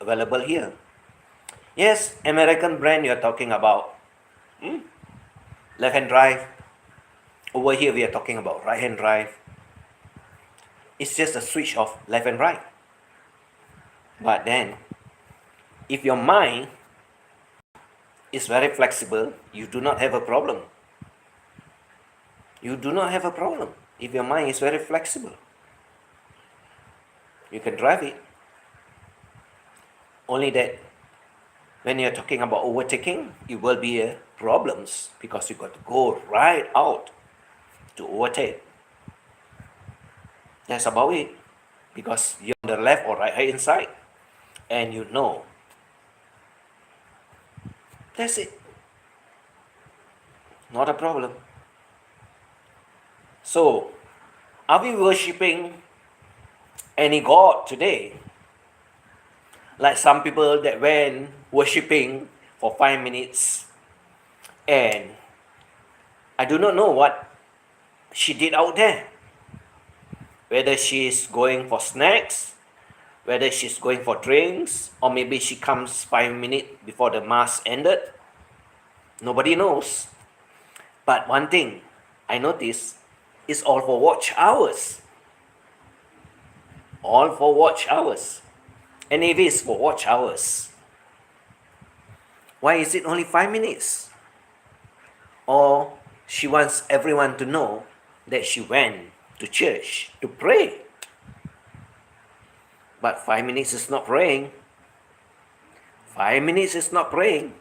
available here. Yes, American brand you're talking about. Left-hand drive. Over here we are talking about right-hand drive. It's just a switch of left and right. But then, if your mind is very flexible, you do not have a problem. You do not have a problem if your mind is very flexible. You can drive it. Only that when you're talking about overtaking, it will be problems because you got to go right out to overtake. That's about it. Because you're on the left or right hand side and you know. That's it. Not a problem. So, are we worshipping any god today? Like some people that went worshipping for 5 minutes and I do not know what she did out there. Whether she's going for snacks, whether she's going for drinks, or maybe she comes 5 minutes before the mass ended. Nobody knows. But one thing I noticed is all for watch hours. All for watch hours. And if it's for watch hours, why is it only 5 minutes? Or she wants everyone to know that she went to church to pray. But 5 minutes is not praying. 5 minutes is not praying.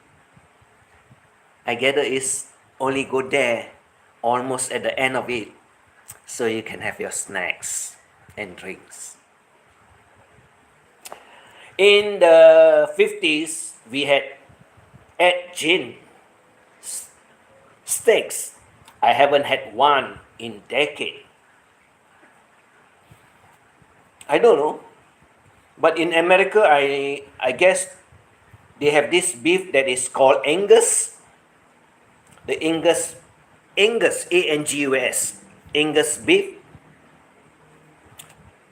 I gather it's only go there almost at the end of it so you can have your snacks and drinks. In the 50s, we had Ed Gin steaks. I haven't had one in decade. I don't know. But in America, I guess they have this beef that is called Angus. The Angus, Angus, Angus beef.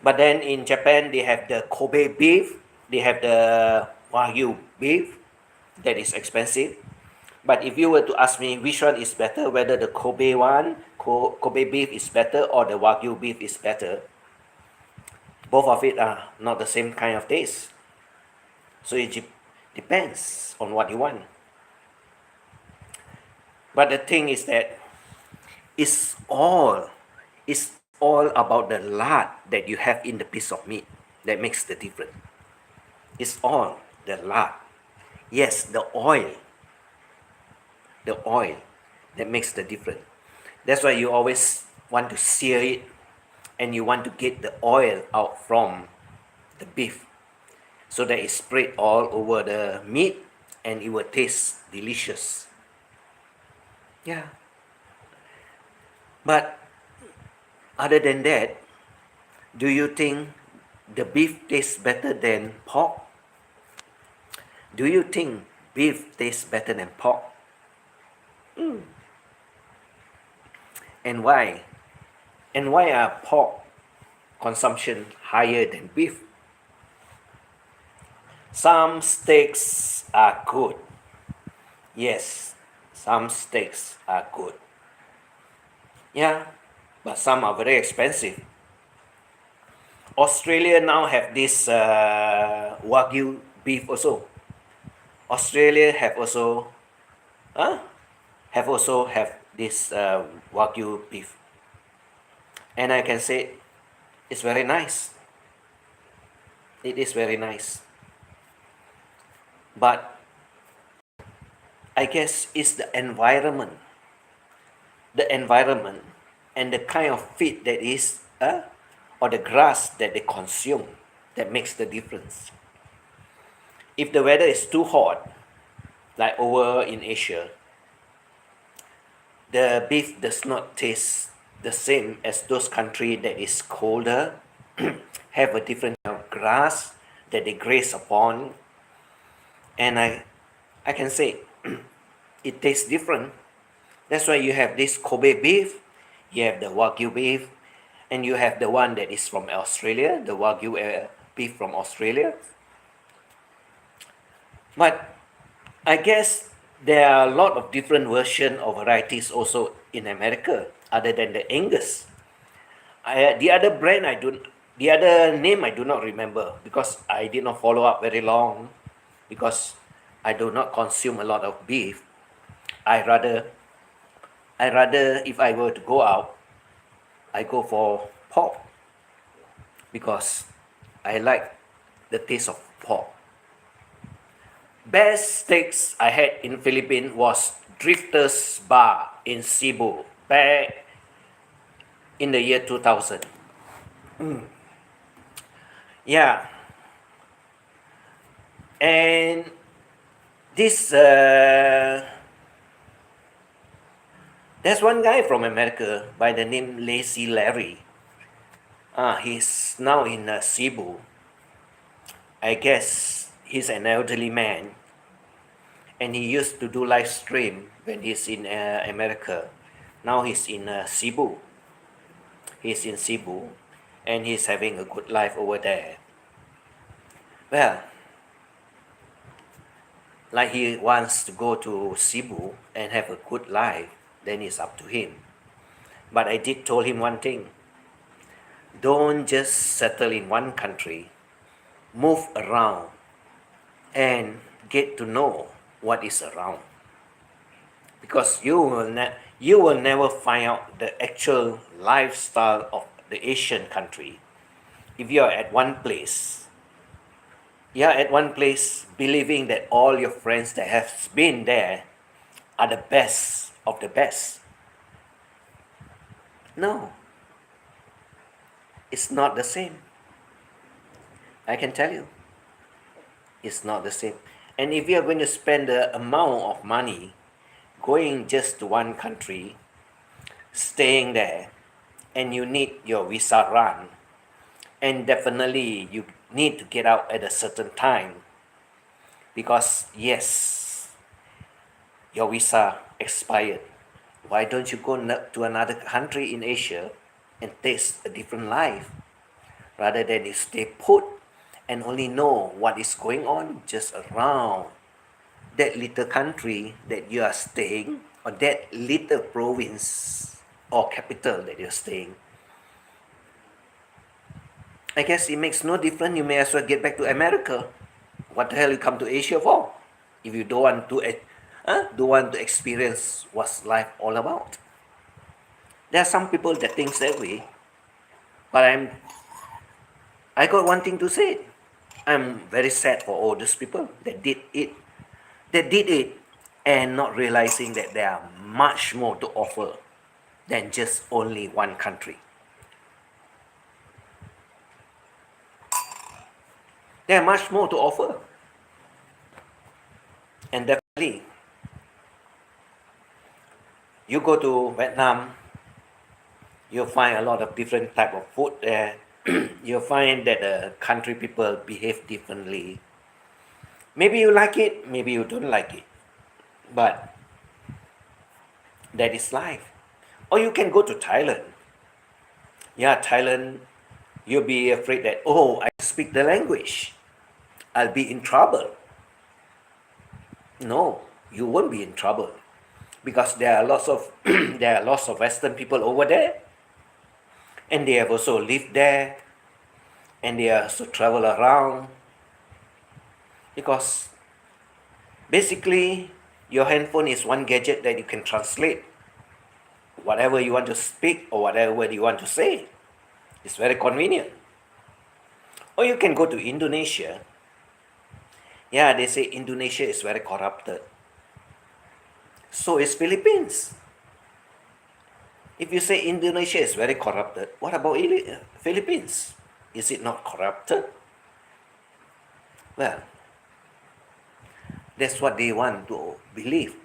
But then in Japan, they have the Kobe beef. They have the Wagyu beef. That is expensive. But if you were to ask me which one is better, whether the Kobe beef is better or the Wagyu beef is better, both of it are not the same kind of taste. So it depends on what you want. But the thing is that it's all it's all about the lard that you have in the piece of meat that makes the difference. It's all the lard. Yes, the oil that makes the difference. That's why you always want to sear it and you want to get the oil out from the beef so that it's spread all over the meat and it will taste delicious. Yeah. But other than that, do you think the beef tastes better than pork? Do you think beef tastes better than pork? And why? And why are pork consumption higher than beef? Some steaks are good. Yes, some steaks are good. Yeah, but some are very expensive. Australia now have this Wagyu beef also. Australia uh, have this Wagyu beef, and I can say it's very nice. It is very nice, but I guess it's the environment, and the kind of feed that is, or the grass that they consume, that makes the difference. If the weather is too hot, like over in Asia, the beef does not taste the same as those countries that is colder, have a different kind of grass that they graze upon, and I can say it tastes different. That's why you have this Kobe beef, you have the Wagyu beef, and you have the one that is from Australia, the Wagyu beef from Australia. But I guess there are a lot of different version or varieties also in America other than the Angus. The other brand the other name I do not remember because I did not follow up very long because I do not consume a lot of beef. I rather if I were to go out, I go for pork because I like the taste of pork. Best steaks I had in Philippines was Drifter's Bar in Cebu back in the year 2000. Yeah, and this there's one guy from America by the name Lazy Larry. He's now in Cebu. I guess he's an elderly man, and he used to do live stream when he's in America. Now he's in Cebu. He's in Cebu, and he's having a good life over there. Well, like he wants to go to Cebu and have a good life, then it's up to him. But I did told him one thing. Don't just settle in one country. Move around and get to know what is around. Because you will never find out the actual lifestyle of the Asian country if you are at one place. You are at one place believing that all your friends that have been there are the best of the best. No, it's not the same. I can tell you, it's not the same. And if you are going to spend the amount of money going just to one country, staying there, and you need your visa run, and definitely you need to get out at a certain time because yes, your visa expired. Why don't you go to another country in Asia and taste a different life rather than you stay put and only know what is going on just around that little country that you are staying, or that little province or capital that you're staying? I guess it makes no difference. You may as well get back to America. What the hell you come to Asia for? If you don't want to do want to experience what's life all about. There are some people that thinks that way, but I got one thing to say. I'm very sad for all those people that did it. That did it and not realizing that there are much more to offer than just only one country. There are much more to offer. And definitely, you go to Vietnam, you'll find a lot of different type of food there. You'll find that the country people behave differently. Maybe you like it, maybe you don't like it. But that is life. Or you can go to Thailand. Yeah, Thailand, you'll be afraid that, oh, I speak the language. I'll be in trouble. No, you won't be in trouble. Because there are lots of there are lots of Western people over there. And they have also lived there. And they also travel around. Because basically your handphone is one gadget that you can translate whatever you want to speak or whatever you want to say. It's very convenient. Or you can go to Indonesia. Yeah, they say Indonesia is very corrupted. So is Philippines. If you say Indonesia is very corrupted, what about Philippines? Is it not corrupted? Well, that's what they want to believe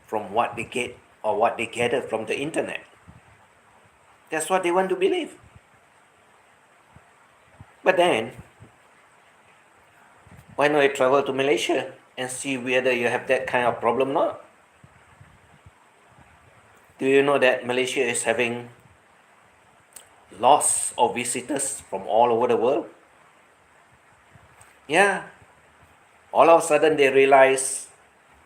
from what they get or what they gather from the internet. That's what they want to believe. But then, why not you travel to Malaysia and see whether you have that kind of problem or not? Do you know that Malaysia is having lots of visitors from all over the world? Yeah. All of a sudden they realize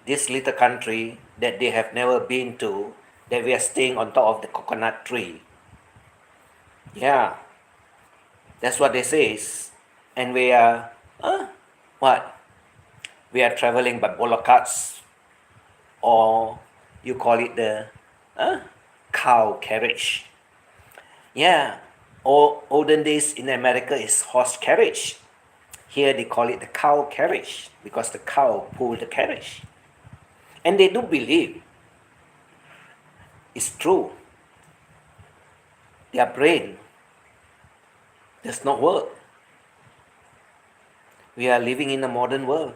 this little country that they have never been to, that we are staying on top of the coconut tree. Yeah. That's what they say. And we are, what? We are traveling by bullock carts, or you call it the cow carriage. Yeah, olden days in America is horse carriage. Here they call it the cow carriage because the cow pulled the carriage. And they do believe it's true. Their brain does not work. We are living in a modern world.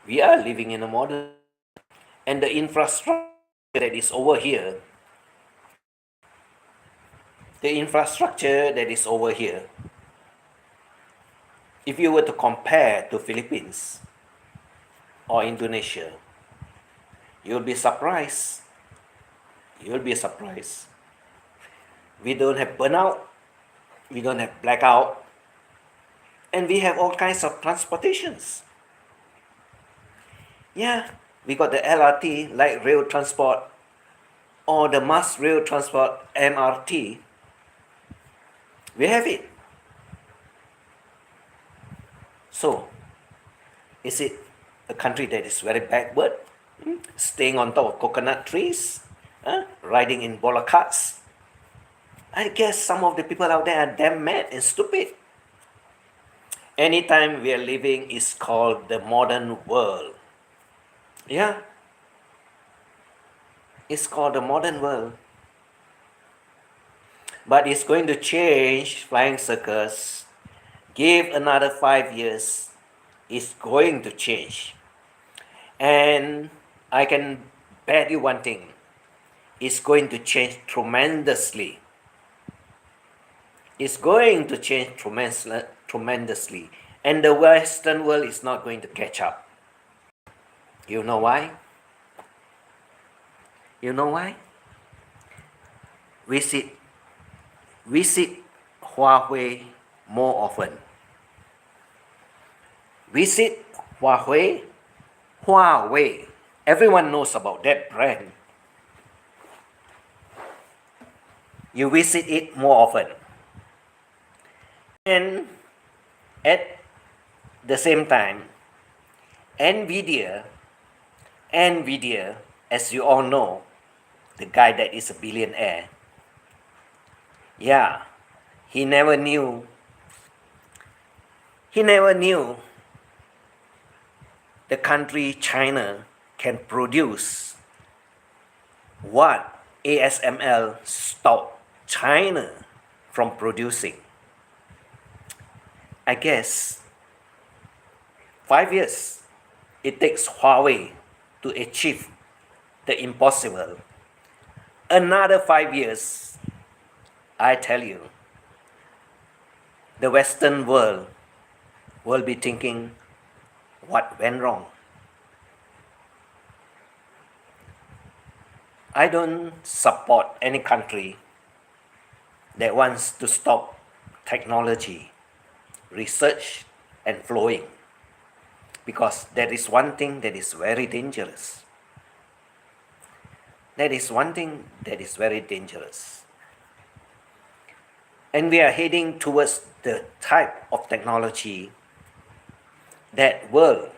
We are living in a modern, and the infrastructure that is over here, if you were to compare to Philippines or Indonesia, you'll be surprised. You'll be surprised. We don't have burnout, we don't have blackout, and we have all kinds of transportations. Yeah, we got the LRT, light rail transport, or the mass rail transport, MRT. We have it. So, is it a country that is very backward, staying on top of coconut trees, riding in bullock carts? I guess some of the people out there are damn mad and stupid. Anytime we are living is called the modern world. Yeah, it's called the modern world. But it's going to change, flying circus. Give another 5 years, it's going to change. And I can bet you one thing, it's going to change tremendously. It's going to change tremendously. And the Western world is not going to catch up. You know why? You know why? Visit Huawei more often. Visit Huawei. Everyone knows about that brand. You visit it more often. And at the same time, NVIDIA NVIDIA, as you all know, the guy that is a billionaire, yeah, he never knew, he never knew the country China can produce what ASML stopped China from producing. I guess 5 years it takes Huawei to achieve the impossible. Another 5 years, I tell you, the Western world will be thinking what went wrong. I don't support any country that wants to stop technology, research, and flowing, because there is one thing that is very dangerous. That is one thing that is very dangerous. And we are heading towards the type of technology that will,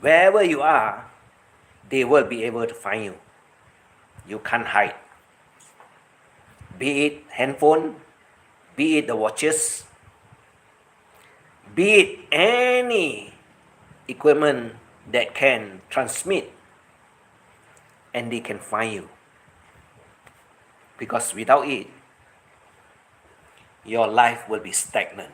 wherever you are, they will be able to find you. You can't hide. Be it handphone, be it the watches, be it any equipment that can transmit, and they can find you. Because without it, your life will be stagnant.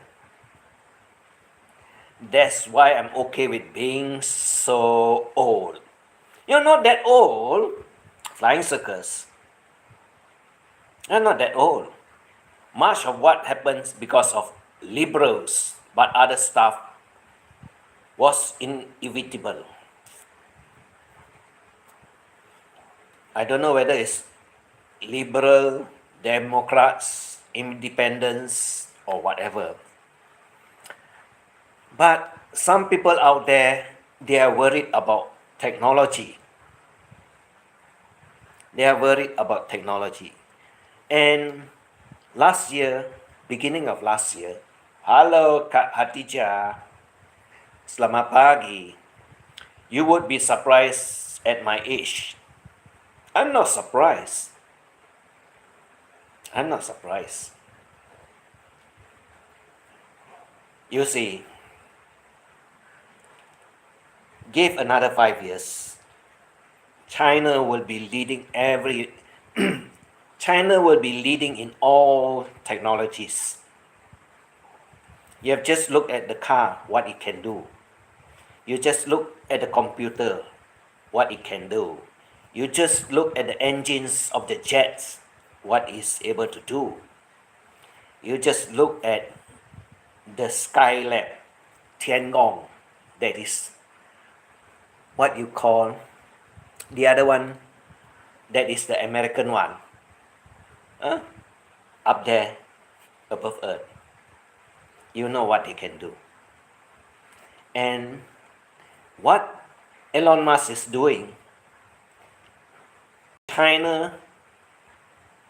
That's why I'm okay with being so old. You're not that old, Flying Circus. You're not that old. Much of what happens because of liberals, but other stuff was inevitable. I don't know whether it's liberal, Democrats, independents, or whatever. But some people out there, they are worried about technology. They are worried about technology. And last year, beginning of last year, hello Kak Hatijah, selamat pagi. You would be surprised at my age. I'm not surprised. I'm not surprised. You see, give another 5 years, China will be leading China will be leading in all technologies. You have just looked at the car, what it can do. You just look at the computer, what it can do. You just look at the engines of the jets, what it's able to do. You just look at the Skylab, Tiangong, that is what you call the other one, that is the American one, up there above Earth. You know what they can do. And what Elon Musk is doing, China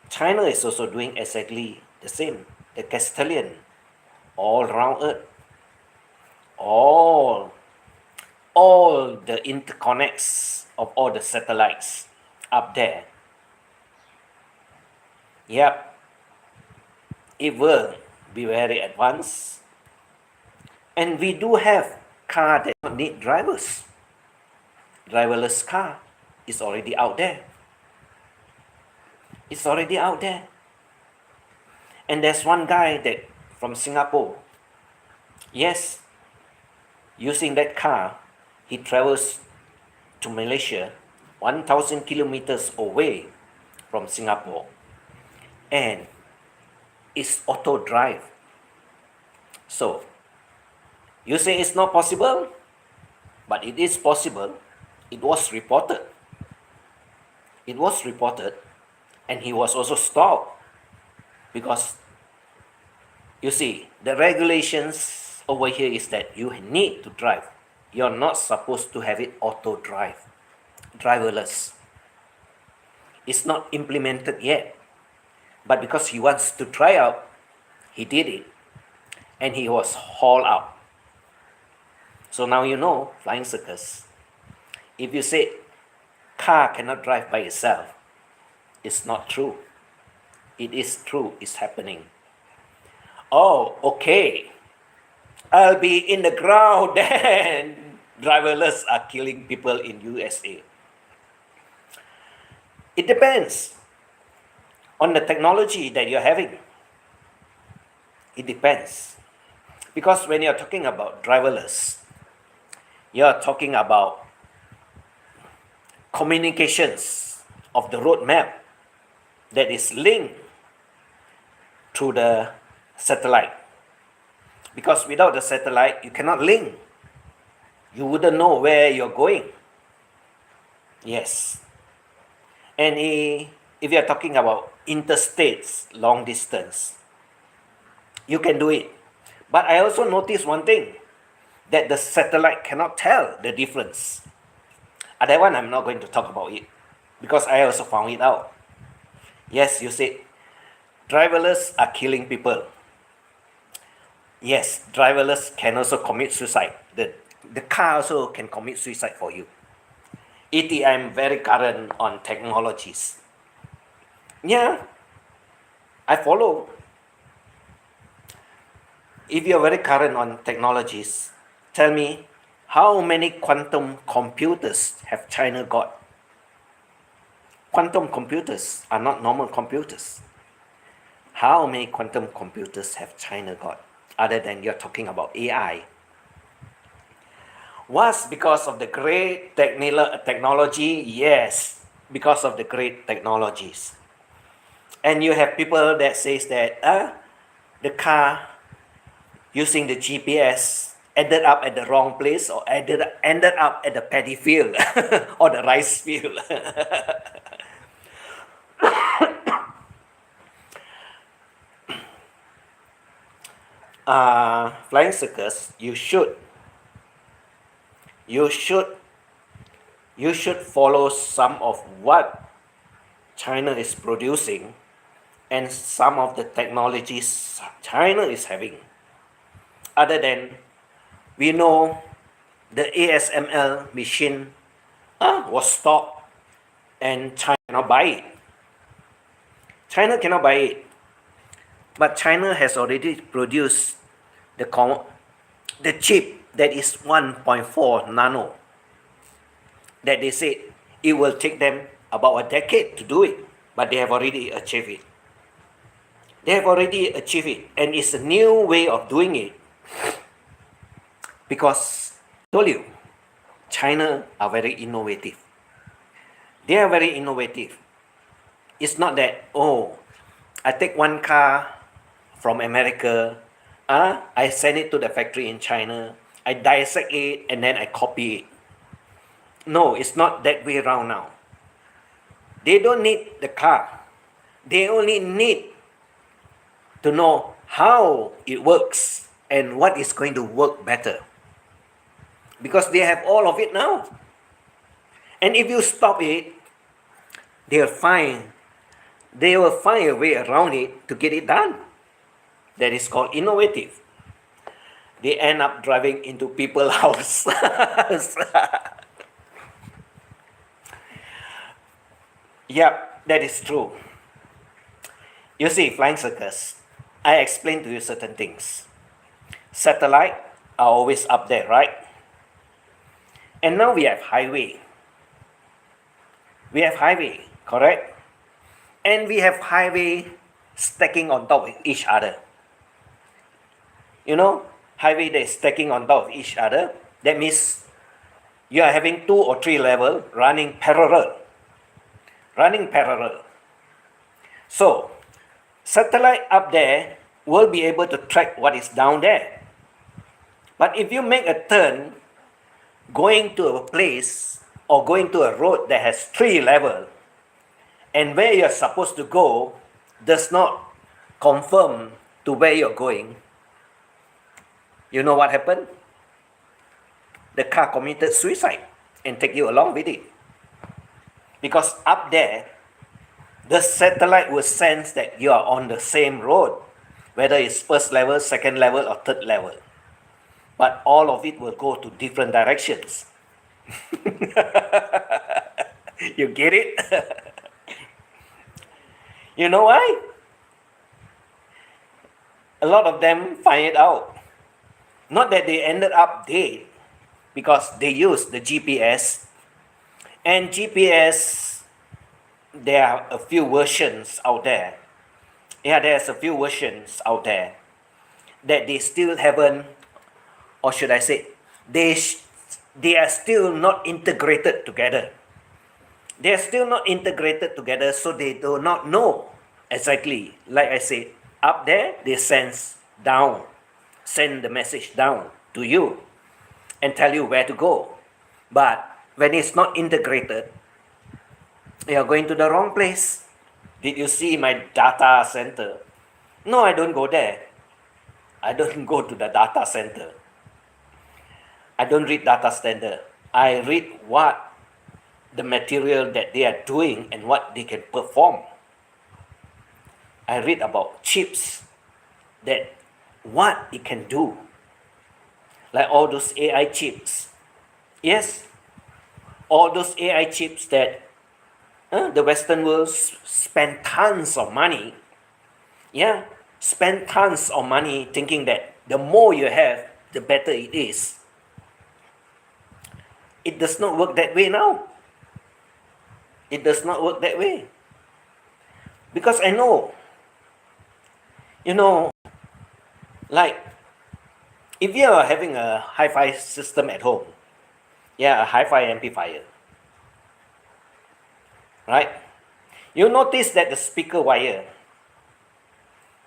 is also doing exactly the same. The Castellian, all around Earth, all the interconnects of all the satellites up there. Yep, it will be very advanced. And we do have cars that don't need drivers. Driverless car is already out there. It's already out there. And there's one guy that from Singapore. Yes, using that car, he travels to Malaysia, 1,000 kilometers away from Singapore. And it's auto drive. So, you say it's not possible, but it is possible. It was reported. It was reported, and he was also stopped because, you see, the regulations over here is that you need to drive. You're not supposed to have it auto drive, driverless. It's not implemented yet, but because he wants to try out, he did it, and he was hauled out. So now you know, Flying Circus, If you say car cannot drive by itself, it's not true. It is true, it's happening. Oh, okay. I'll be in the ground then. Driverless are killing people in USA. It depends on the technology that you're having. It depends. Because when you're talking about driverless, you're talking about communications of the road map that is linked through the satellite. Because without the satellite, you cannot link. You wouldn't know where you're going. Yes. And if you're talking about interstates, long distance, you can do it. But I also noticed one thing, that the satellite cannot tell the difference. That one I'm not going to talk about it, because I also found it out. Yes, you said driverless are killing people. Yes, driverless can also commit suicide. The car also can commit suicide for you. E.T., I'm very current on technologies. Yeah, I follow. If you're very current on technologies, tell me, how many quantum computers have China got? Quantum computers are not normal computers. How many quantum computers have China got, other than you're talking about AI? Was because of the great technology? Yes, because of the great technologies. And you have people that says that the car using the GPS ended up at the wrong place, or ended up at the paddy field or the rice field. Flying circus, you should follow some of what China is producing and some of the technologies China is having. Other than, we know the ASML machine was stopped and China cannot buy it. China cannot buy it. But China has already produced the chip that is 1.4 nano, that they say it will take them about a decade to do it, but they have already achieved it. They have already achieved it, and it's a new way of doing it. Because I told you, China are very innovative. They are very innovative. It's not that, oh, I take one car from America, I send it to the factory in China, I dissect it, and then I copy it. No, it's not that way around now. They don't need the car. They only need to know how it works and what is going to work better. Because they have all of it now. And if you stop it, they will find a way around it to get it done. That is called innovative. They end up driving into people's house. Yep, that is true. You see, flying circus, I explained to you certain things. Satellite are always up there, right? And now we have highway. We have highway, correct? And we have highway stacking on top of each other. You know, highway that is stacking on top of each other, that means you are having 2 or 3 levels running parallel. So, satellite up there will be able to track what is down there. But if you make a turn going to a place or going to a road that has 3 levels, and where you're supposed to go does not confirm to where you're going, you know what happened? The car committed suicide and take you along with it. Because up there, the satellite will sense that you are on the same road, whether it's first level, second level, or third level. But all of it will go to different directions. You get it? You know why? A lot of them find it out. Not that they ended up dead, because they used the GPS. And GPS, there are a few versions out there. Yeah, there's a few versions out there that they still haven't, or should I say, they they are still not integrated together. They are still not integrated together, so they do not know exactly. Like I said, up there they send the message down to you and tell you where to go. But when it's not integrated, you are going to the wrong place. Did you see my data center? No, I don't go there. I don't go to the data center. I don't read data center. I read what the material that they are doing and what they can perform. I read about chips, that what it can do. Like all those AI chips. Yes, all those AI chips that the Western world spend tons of money. Yeah, spend tons of money thinking that the more you have, the better it is. It does not work that way now. It does not work that way. Because I know, you know, like if you are having a hi-fi system at home, yeah, a hi-fi amplifier, right? You notice that the speaker wire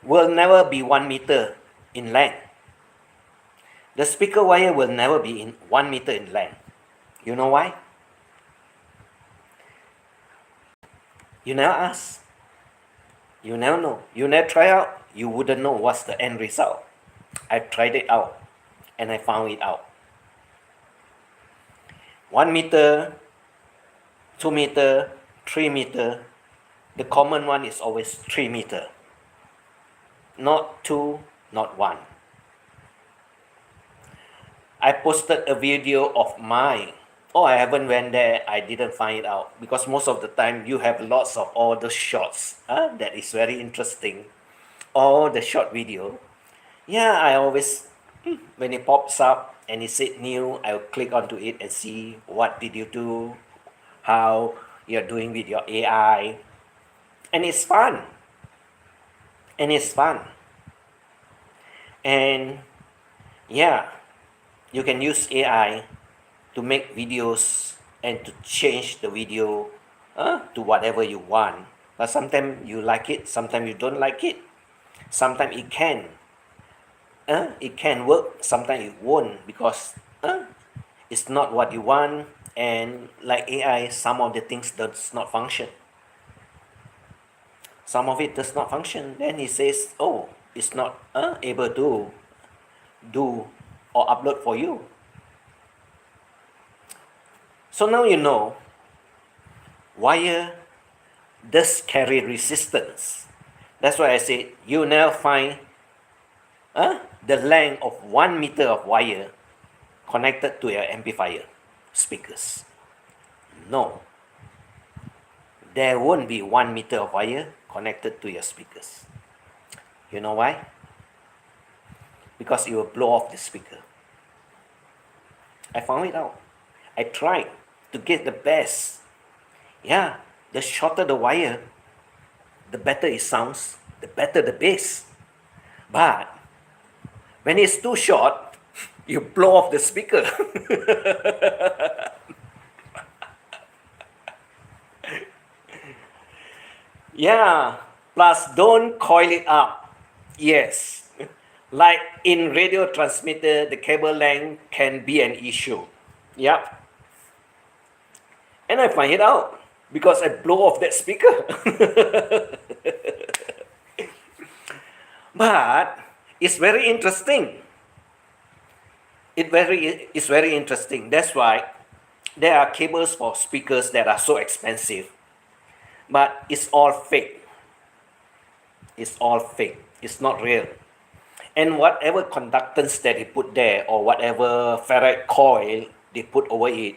will never be 1 meter in length. The speaker wire will never be in 1 meter in length. You know why? You never ask. You never know. You never try out. You wouldn't know what's the end result. I tried it out and I found it out. 1 meter, 2 meter, 3 meter. The common one is always 3 meter. Not 2, not 1. I posted a video of mine. Oh, I haven't went there. I didn't find it out. Because most of the time, you have lots of all the shots. That is very interesting. All the short video. Yeah, I always, when it pops up and it said new, I'll click onto it and see what did you do, how you're doing with your AI. And it's fun. And it's fun. And yeah, you can use AI to make videos and to change the video to whatever you want. But sometimes you like it, sometimes you don't like it. Sometimes it can work, sometimes it won't, because it's not what you want. And like AI, some of the things does not function. Some of it does not function. Then it says, oh, it's not able to do or upload for you. So now you know wire does carry resistance. That's why I said you never find the length of 1 meter of wire connected to your amplifier speakers. No. There won't be 1 meter of wire connected to your speakers. You know why? Because it will blow off the speaker. I found it out. I tried to get the best. Yeah, the shorter the wire, the better it sounds, the better the bass. But when it's too short, you blow off the speaker. Yeah, plus don't coil it up. Yes, like in radio transmitter, the cable length can be an issue. Yep. And I find it out because I blow off that speaker. But it's very interesting. It's very interesting. That's why there are cables for speakers that are so expensive. But it's all fake. It's all fake. It's not real. And whatever conductance that they put there, or whatever ferrite coil they put over it,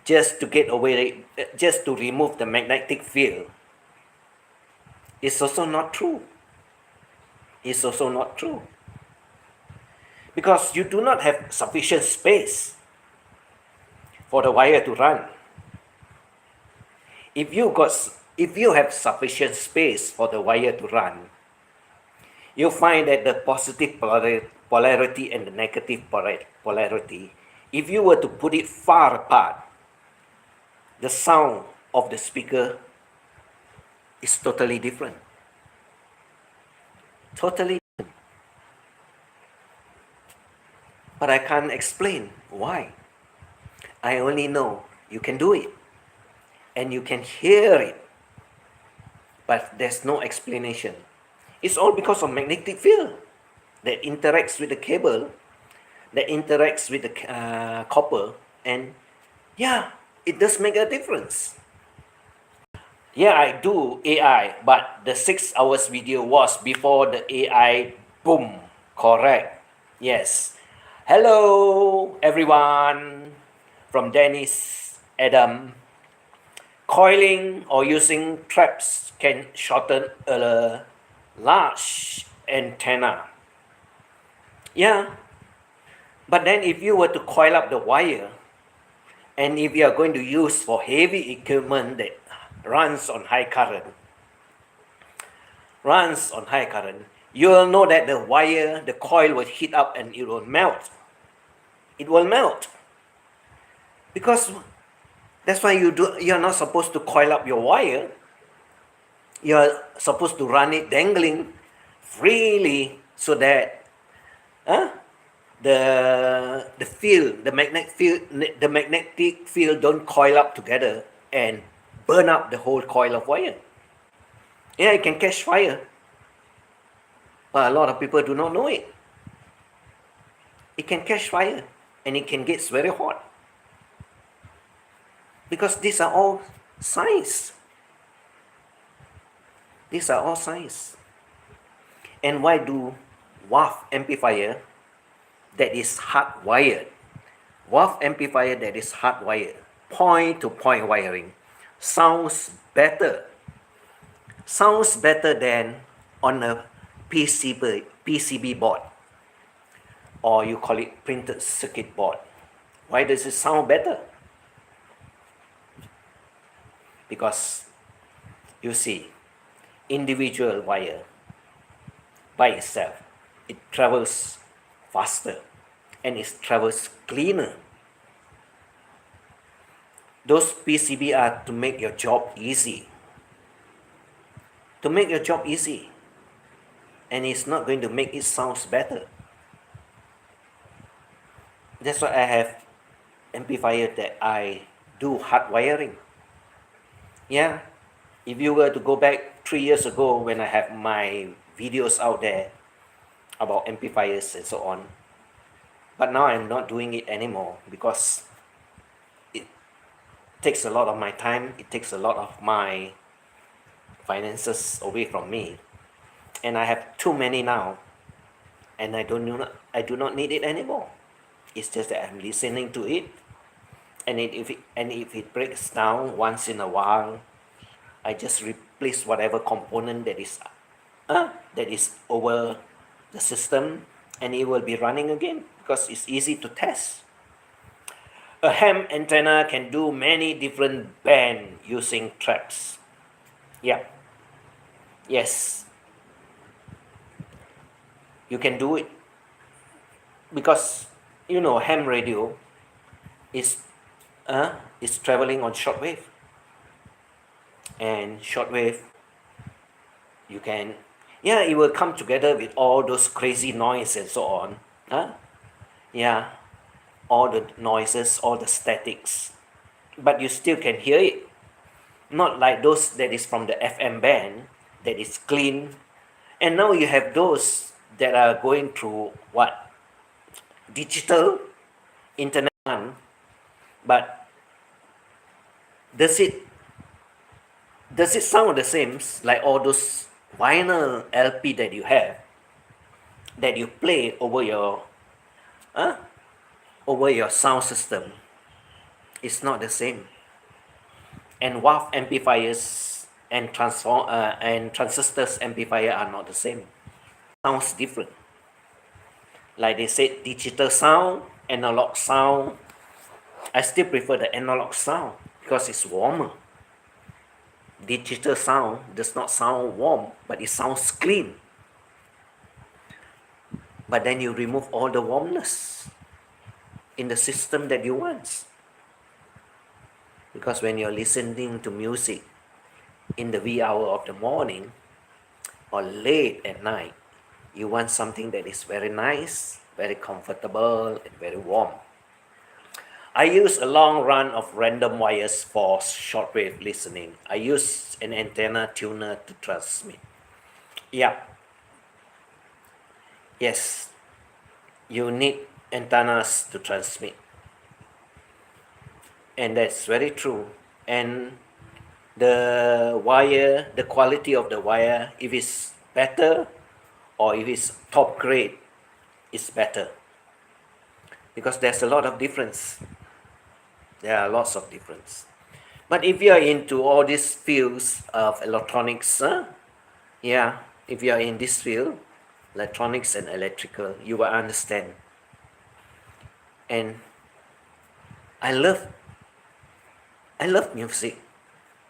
just to get away, just to remove the magnetic field, is also not true. It's also not true. Because you do not have sufficient space for the wire to run. If you have sufficient space for the wire to run, you'll find that the positive polarity and the negative polarity, if you were to put it far apart, the sound of the speaker is totally different. Totally. But I can't explain why. I only know you can do it and you can hear it, but there's no explanation. It's all because of magnetic field that interacts with the cable, that interacts with the copper, and yeah, it does make a difference. Yeah, I do AI, but the 6 hours video was before the AI boom. Correct. Yes. Hello, everyone. From Dennis, Adam. Coiling or using traps can shorten a large antenna. Yeah. But then if you were to coil up the wire, and if you are going to use for heavy equipment that runs on high current, you will know that the wire, the coil will heat up and it will melt. It will melt. Because that's why you're not supposed to coil up your wire. You're supposed to run it dangling freely so that the field, the magnetic field don't coil up together and burn up the whole coil of wire. Yeah, it can catch fire, but a lot of people do not know it. It can catch fire and it can get very hot. Because these are all science. These are all science. And why do WAV amplifier that is hardwired, point-to-point wiring, sounds better than on a PCB board, or you call it printed circuit board. Why does it sound better? Because you see, individual wire by itself, it travels faster and it travels cleaner. Those PCB are to make your job easy. And it's not going to make it sound better. That's why I have amplifier that I do hard wiring. Yeah, if you were to go back 3 years ago when I have my videos out there about amplifiers and so on, but now I'm not doing it anymore because it takes a lot of my time, it takes a lot of my finances away from me, and I have too many now, and I do not need it anymore. It's just that I'm listening to it, and if it breaks down once in a while, I just replace whatever component that is over the system, and it will be running again because it's easy to test. A ham antenna can do many different band using traps. Yeah. Yes. You can do it because ham radio is traveling on shortwave, and shortwave it will come together with all those crazy noise and so on. All the noises, all the statics, but you still can hear it. Not like those that is from the FM band that is clean. And now you have those that are going through digital internet, but does it sound the same like all those vinyl LP that you have, that you play over your sound system? It's not the same. And WAV amplifiers and transistors amplifier are not the same. Sounds different. Like they said, digital sound, analog sound. I still prefer the analog sound because it's warmer. Digital sound does not sound warm, but it sounds clean. But then you remove all the warmness in the system that you want. Because when you're listening to music in the wee hour of the morning or late at night, you want something that is very nice, very comfortable, and very warm. I use a long run of random wires for shortwave listening. I use an antenna tuner to transmit. Yeah, yes, you need antennas to transmit. And that's very true. And the wire, the quality of the wire, if it's better or if it's top grade, it's better. Because there's a lot of difference. There are lots of difference. But if you're into all these fields of electronics, yeah, if you're in this field, electronics and electrical, you will understand. And I love music.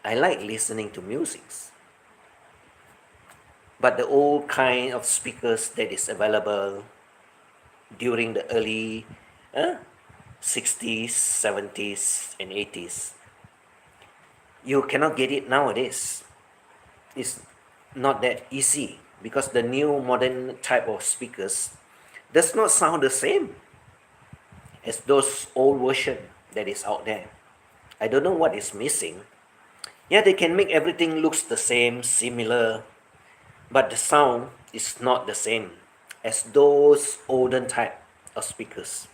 I like listening to music. But the old kind of speakers that is available during the early 60s, 70s, and 80s, you cannot get it nowadays. It's not that easy because the new modern type of speakers does not sound the same as those old version that is out there. I don't know what is missing. Yeah, they can make everything looks the same, similar, but the sound is not the same as those olden type of speakers.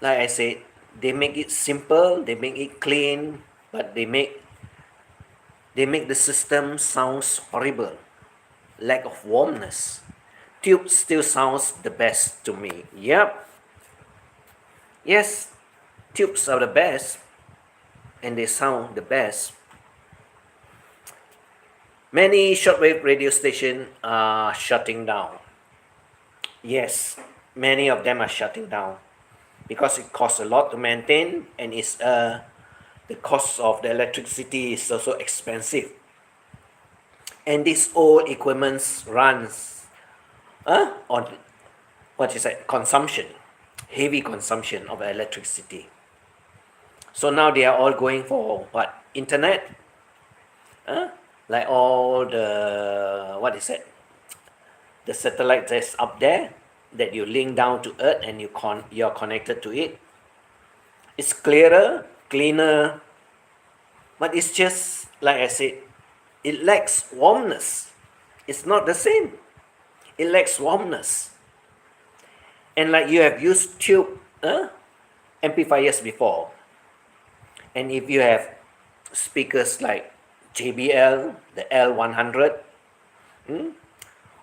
Like I said, they make it simple, they make it clean, but they make the system sounds horrible. Lack of warmness. Tube still sounds the best to me. Yep. Yes, tubes are the best and they sound the best. Many shortwave radio stations are shutting down. Yes, many of them are shutting down because it costs a lot to maintain and the cost of the electricity is also expensive. And this old equipment runs on consumption, heavy consumption of electricity. So now they are all going for what? Internet? Like all the, the satellite that's up there that you link down to Earth and you're connected to it. It's clearer, cleaner, but it's just, like I said, it lacks warmness. It's not the same. It lacks warmness. And like you have used tube amplifiers before, and if you have speakers like JBL, the L100,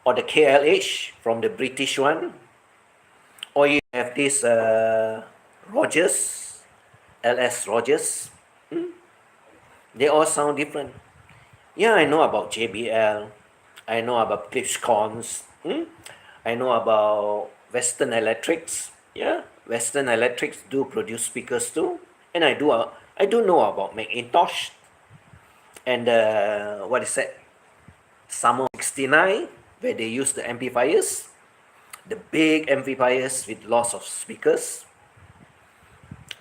or the KLH from the British one, or you have this Rogers, LS Rogers, they all sound different. Yeah, I know about JBL, I know about Clipscons, I know about Western Electrics. Yeah, Western Electrics do produce speakers too, and I do know about Macintosh and Summer 69, where they use the amplifiers, the big amplifiers with lots of speakers,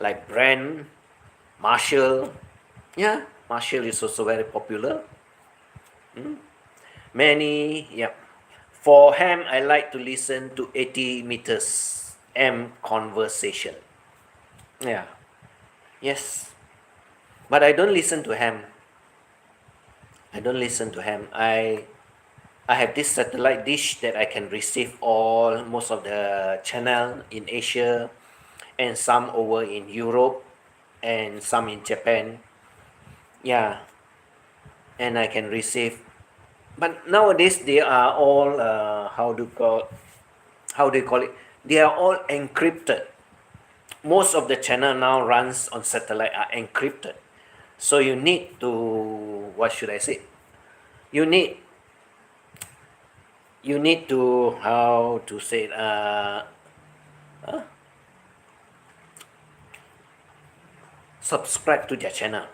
like brand Marshall. Yeah, Marshall is also very popular. Many, yeah. For ham, I like to listen to 80 meters M conversation. Yeah, yes. But I don't listen to ham. I have this satellite dish that I can receive most of the channel in Asia and some over in Europe and some in Japan. Yeah, and I can receive. But nowadays they are all how do you call it? They are all encrypted. most of the channel now runs on satellite are encrypted. So you need to, what should I say? You need to, how to say it, subscribe to their channel.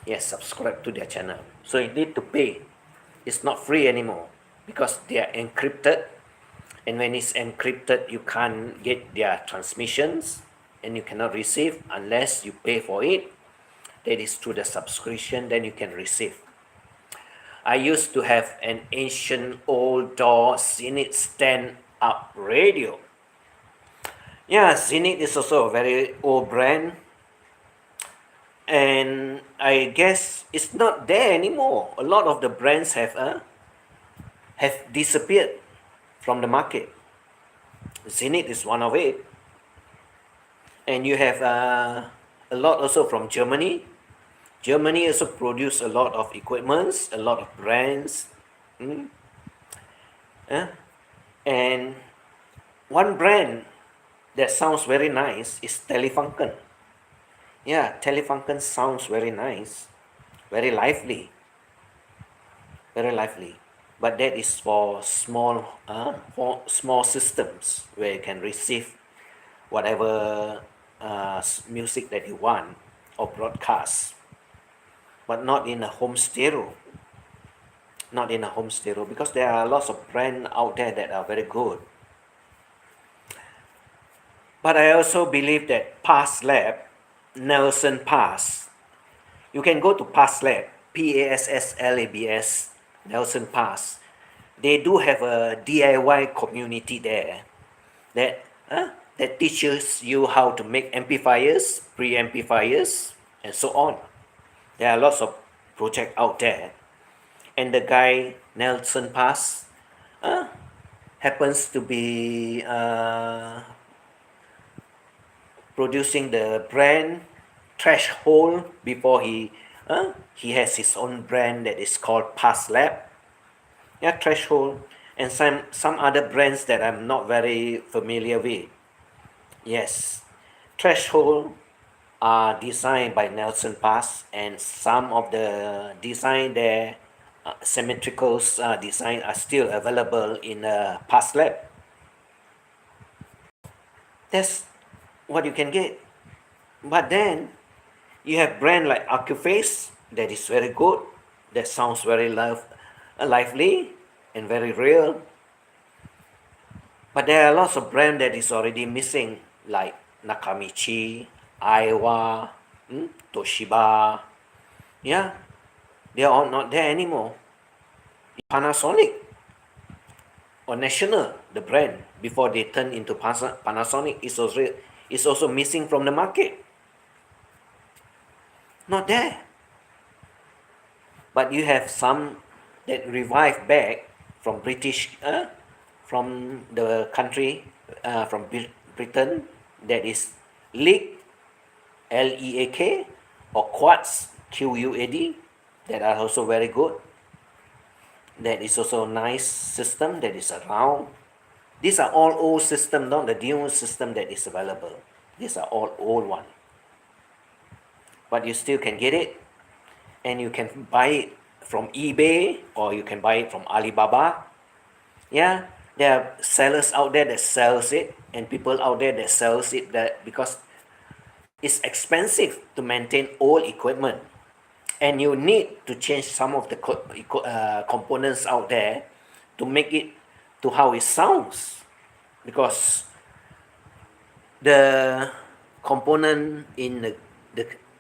Yes, subscribe to their channel. So you need to pay. It's not free anymore because they are encrypted. And when it's encrypted, you can't get their transmissions and you cannot receive unless you pay for it. That is through the subscription, then you can receive. I used to have an ancient old door Zenith stand-up radio. Yeah, Zenith is also a very old brand, and I guess it's not there anymore. A lot of the brands have disappeared from the market. Zenith is one of it, and you have a lot also from Germany. Germany also produce a lot of equipments, a lot of brands, and one brand that sounds very nice is Telefunken. Yeah, Telefunken sounds very nice, very lively, very lively. But that is for small systems where you can receive whatever music that you want or broadcast, but not in a home stereo. Not in a home stereo because there are lots of brands out there that are very good. But I also believe that Pass Lab, Nelson Pass, you can go to Pass Lab, PASSLABS, Nelson Pass. They do have a DIY community there that teaches you how to make amplifiers, preamplifiers, and so on. There are lots of projects out there. And the guy, Nelson Pass, happens to be producing the brand Threshold before he has his own brand that is called Pass Lab. Yeah, Threshold, and some other brands that I'm not very familiar with. Yes, Threshold are designed by Nelson Pass, and some of the design there, symmetrical design are still available in Pass Lab. That's what you can get. But then you have brand like Acuface that is very good, that sounds very lively and very real. But there are lots of brand that is already missing, like Nakamichi, Aiwa, Toshiba. Yeah, they are all not there anymore. Panasonic or National, the brand before they turn into Panasonic, is also missing from the market. Not there. But you have some that revive back from from the country, from Britain, that is Leak, LEAK, or Quartz, QUAD, that are also very good. That is also a nice system that is around. These are all old system, not the new system that is available. These are all old one. But you still can get it, and you can buy it from eBay or you can buy it from Alibaba. Yeah, there are sellers out there that sells it, and people out there that sells it that because it's expensive to maintain old equipment, and you need to change some of the components out there to make it to how it sounds, because the component in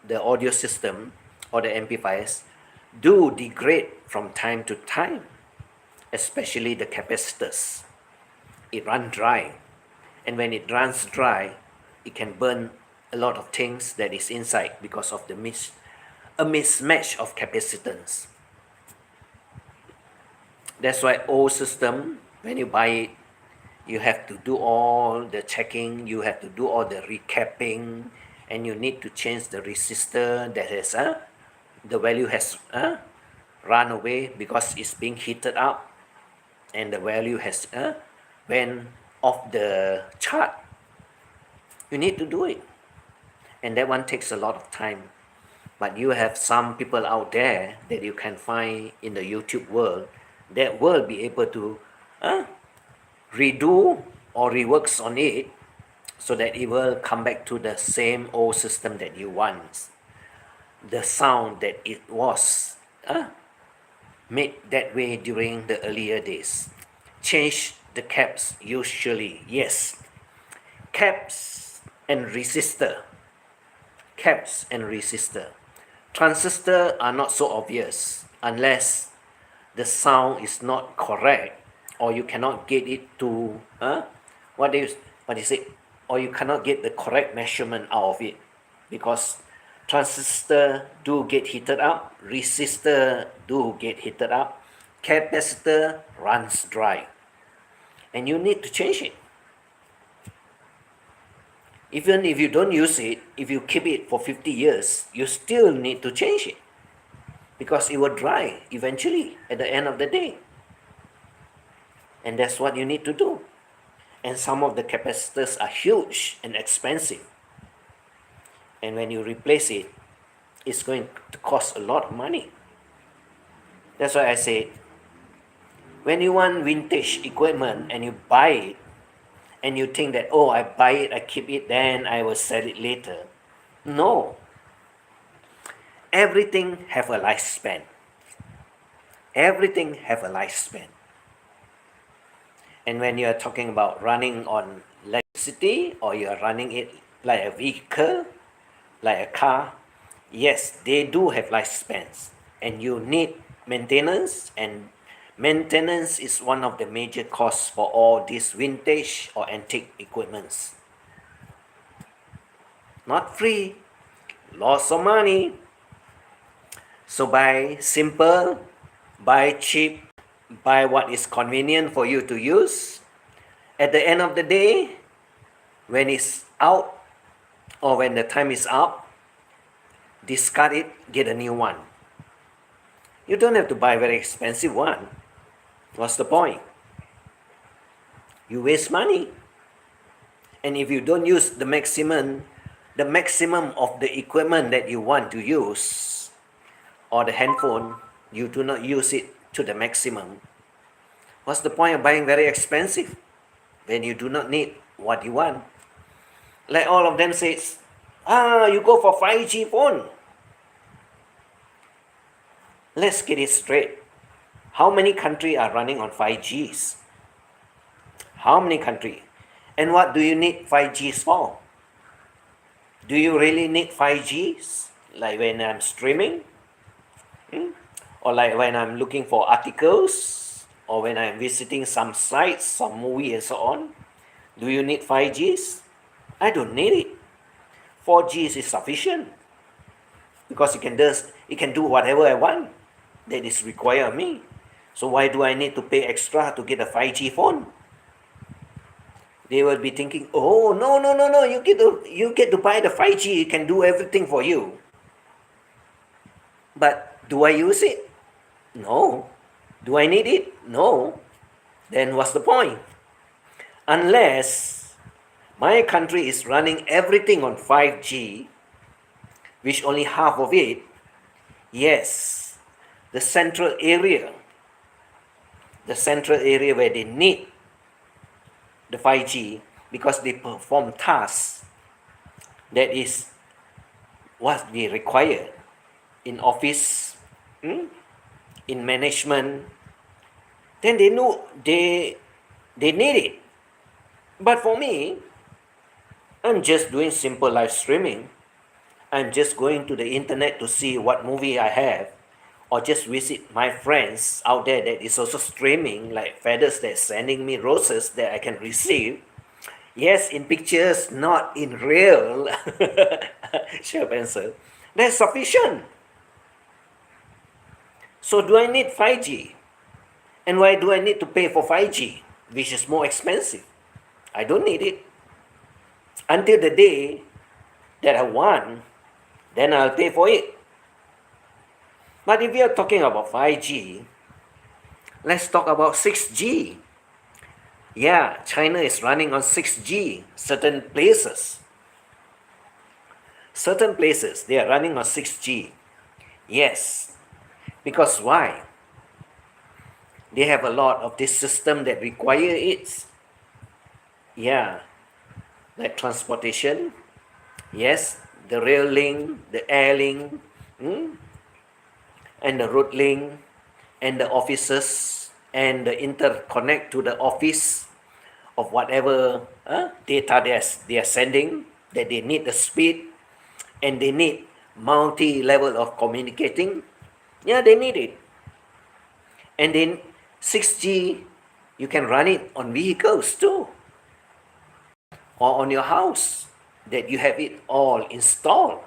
the audio system or the amplifiers do degrade from time to time, especially the capacitors. It runs dry, and when it runs dry, it can burn a lot of things that is inside because of a mismatch of capacitance. That's why old system, when you buy it, you have to do all the checking, you have to do all the recapping, and you need to change the resistor that has the value has run away because it's being heated up, and the value has went off the chart. You need to do it. And that one takes a lot of time. But you have some people out there that you can find in the YouTube world that will be able to redo or reworks on it so that it will come back to the same old system that you want. The sound that it was made that way during the earlier days. Change the caps usually, yes. Caps and resistor. Caps and resistor. Transistor are not so obvious unless the sound is not correct or you cannot get it to what is it, or you cannot get the correct measurement out of it, because transistor do get heated up, resistor do get heated up, capacitor runs dry, and you need to change it. Even if you don't use it, if you keep it for 50 years, you still need to change it because it will dry eventually at the end of the day. And that's what you need to do. And some of the capacitors are huge and expensive. And when you replace it, it's going to cost a lot of money. That's why I say, when you want vintage equipment and you buy it, and you think that, oh, I buy it, I keep it, then I will sell it later. No. Everything have a lifespan. Everything have a lifespan. And when you are talking about running on electricity, or you are running it like a vehicle, like a car, yes, they do have lifespans. And you need maintenance, and maintenance is one of the major costs for all these vintage or antique equipments. Not free, lots of money. So buy simple, buy cheap, buy what is convenient for you to use. At the end of the day, when it's out or when the time is up, discard it, get a new one. You don't have to buy a very expensive one. What's the point? You waste money. And if you don't use the maximum of the equipment that you want to use, or the handphone, you do not use it to the maximum. What's the point of buying very expensive when you do not need what you want? Like all of them says, you go for 5G phone. Let's get it straight. How many countries are running on 5Gs? How many countries? And what do you need 5Gs for? Do you really need 5Gs? Like when I'm streaming? Or like when I'm looking for articles? Or when I'm visiting some sites, some movie and so on? Do you need 5Gs? I don't need it. 4Gs is sufficient. Because it can do whatever I want that is required of me. So why do I need to pay extra to get a 5G phone? They will be thinking, oh, no, you get to buy the 5G, it can do everything for you. But do I use it? No. Do I need it? No. Then what's the point? Unless my country is running everything on 5G, which only half of it, yes, the central area where they need the 5G because they perform tasks that is what they require in office, in management, then they know they need it. But for me, I'm just doing simple live streaming. I'm just going to the internet to see what movie I have, or just visit my friends out there that is also streaming, like feathers that's sending me roses that I can receive. Yes, in pictures, not in real. Sure answer. That's sufficient. So do I need 5G? And why do I need to pay for 5G, which is more expensive? I don't need it. Until the day that I want, then I'll pay for it. But if we are talking about 5G, let's talk about 6G. Yeah, China is running on 6G, certain places. Certain places, they are running on 6G. Yes. Because why? They have a lot of this system that require it. Yeah. Like transportation. Yes. The rail link, the air link, and the road link, and the offices, and the interconnect to the office of whatever data they are sending, that they need the speed, and they need multi-level of communicating. Yeah, they need it. And then 6G, you can run it on vehicles too, or on your house, that you have it all installed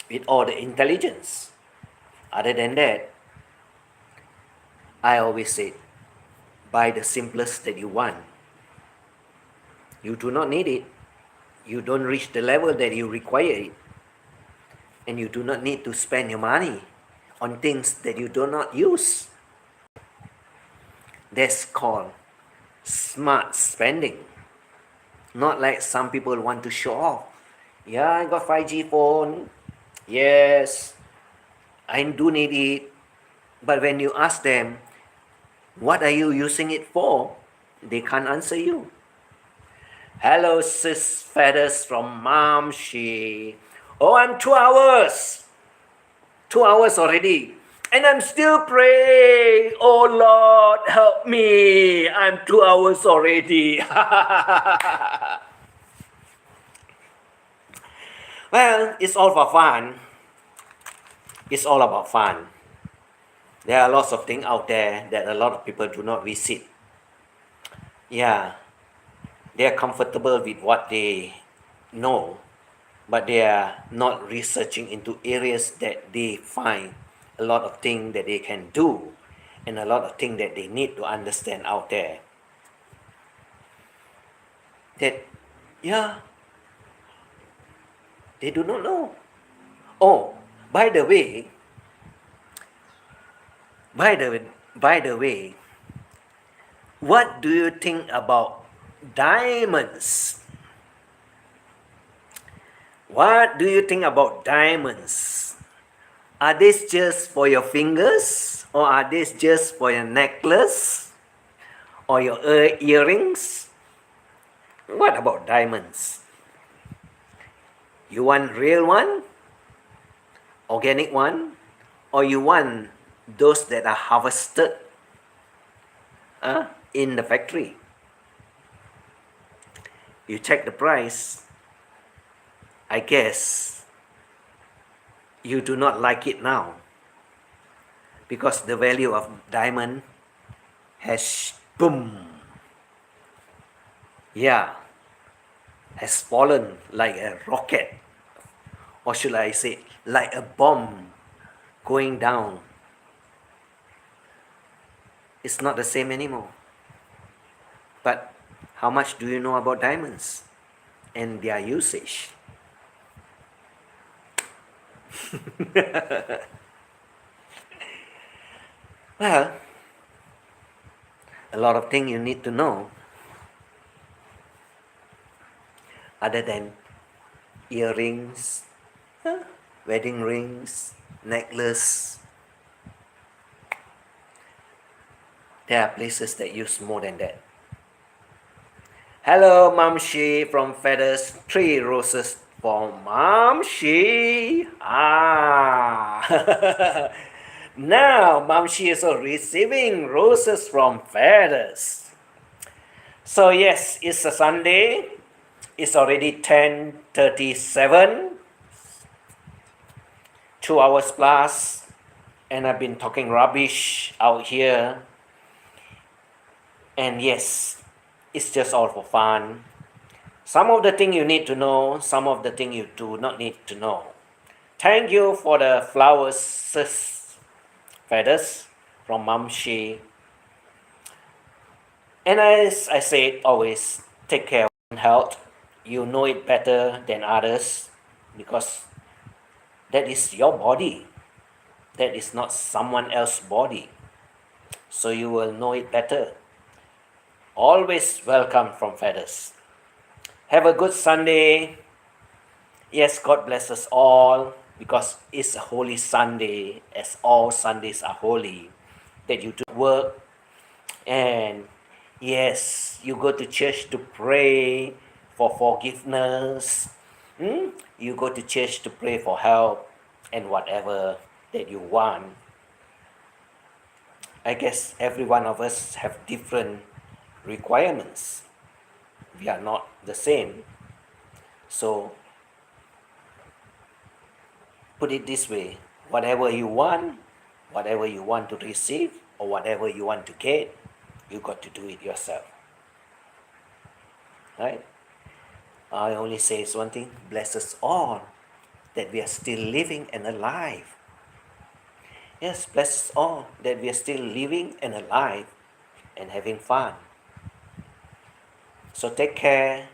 with all the intelligence. Other than that, I always say, buy the simplest that you want. You do not need it. You don't reach the level that you require it. And you do not need to spend your money on things that you do not use. That's called smart spending. Not like some people want to show off. Yeah, I got 5G phone. Yes, I do need it. But when you ask them, what are you using it for? They can't answer you. Hello, sis feathers from Mom She. Oh, I'm 2 hours. 2 hours already. And I'm still praying. Oh Lord, help me. I'm 2 hours already. Well, it's all for fun. It's all about fun. There are lots of things out there that a lot of people do not visit. Yeah, they are comfortable with what they know, but they are not researching into areas that they find a lot of things that they can do and a lot of things that they need to understand out there. That, yeah, they do not know. Oh, by the way, by the by the way, what do you think about diamonds? What do you think about diamonds? Are these just for your fingers, or are these just for your necklace or your earrings? What about diamonds? You want real one, organic one, or you want those that are harvested in the factory? You check the price. I guess you do not like it now, because the value of diamond has boom, yeah, has fallen like a rocket, or should I say like a bomb going down. It's not the same anymore. But how much do you know about diamonds and their usage? Well, a lot of things you need to know other than earrings, wedding rings, necklace. There are places that use more than that. Hello, Mom She from Feathers. 3 roses for Mom She. Now, Mom She is also receiving roses from Feathers. So yes, it's a Sunday. It's already 10:37. 2 hours plus. And I've been talking rubbish out here. And yes, it's just all for fun. Some of the things you need to know, some of the things you do not need to know. Thank you for the flowers, sis Feathers from Mom She. And as I said, always take care of your health. You know it better than others, because that is your body. That is not someone else's body. So you will know it better. Always welcome from Feathers. Have a good Sunday. Yes, God bless us all because it's a holy Sunday, as all Sundays are holy, that you do work and yes, you go to church to pray for forgiveness. You go to church to pray for help and whatever that you want. I guess every one of us have different requirements. We are not the same. So put it this way, whatever you want to receive or whatever you want to get, you got to do it yourself. Right? I only say one thing, bless us all that we are still living and alive. Yes, bless us all that we are still living and alive and having fun. So take care.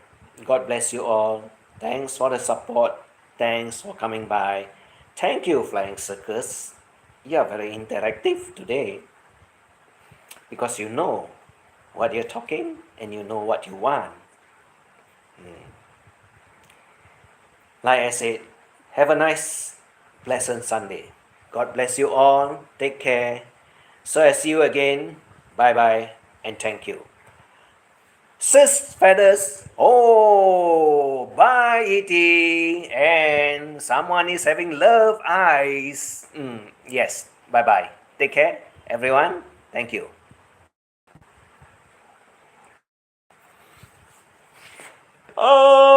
God bless you all. Thanks for the support. Thanks for coming by. Thank you, Flying Circus. You are very interactive today because you know what you're talking and you know what you want. Like I said, have a nice, pleasant Sunday. God bless you all. Take care. So I see you again. Bye bye and thank you. Sis feathers. Oh, bye, E.T. And someone is having love eyes. Yes, bye bye. Take care, everyone. Thank you. Oh.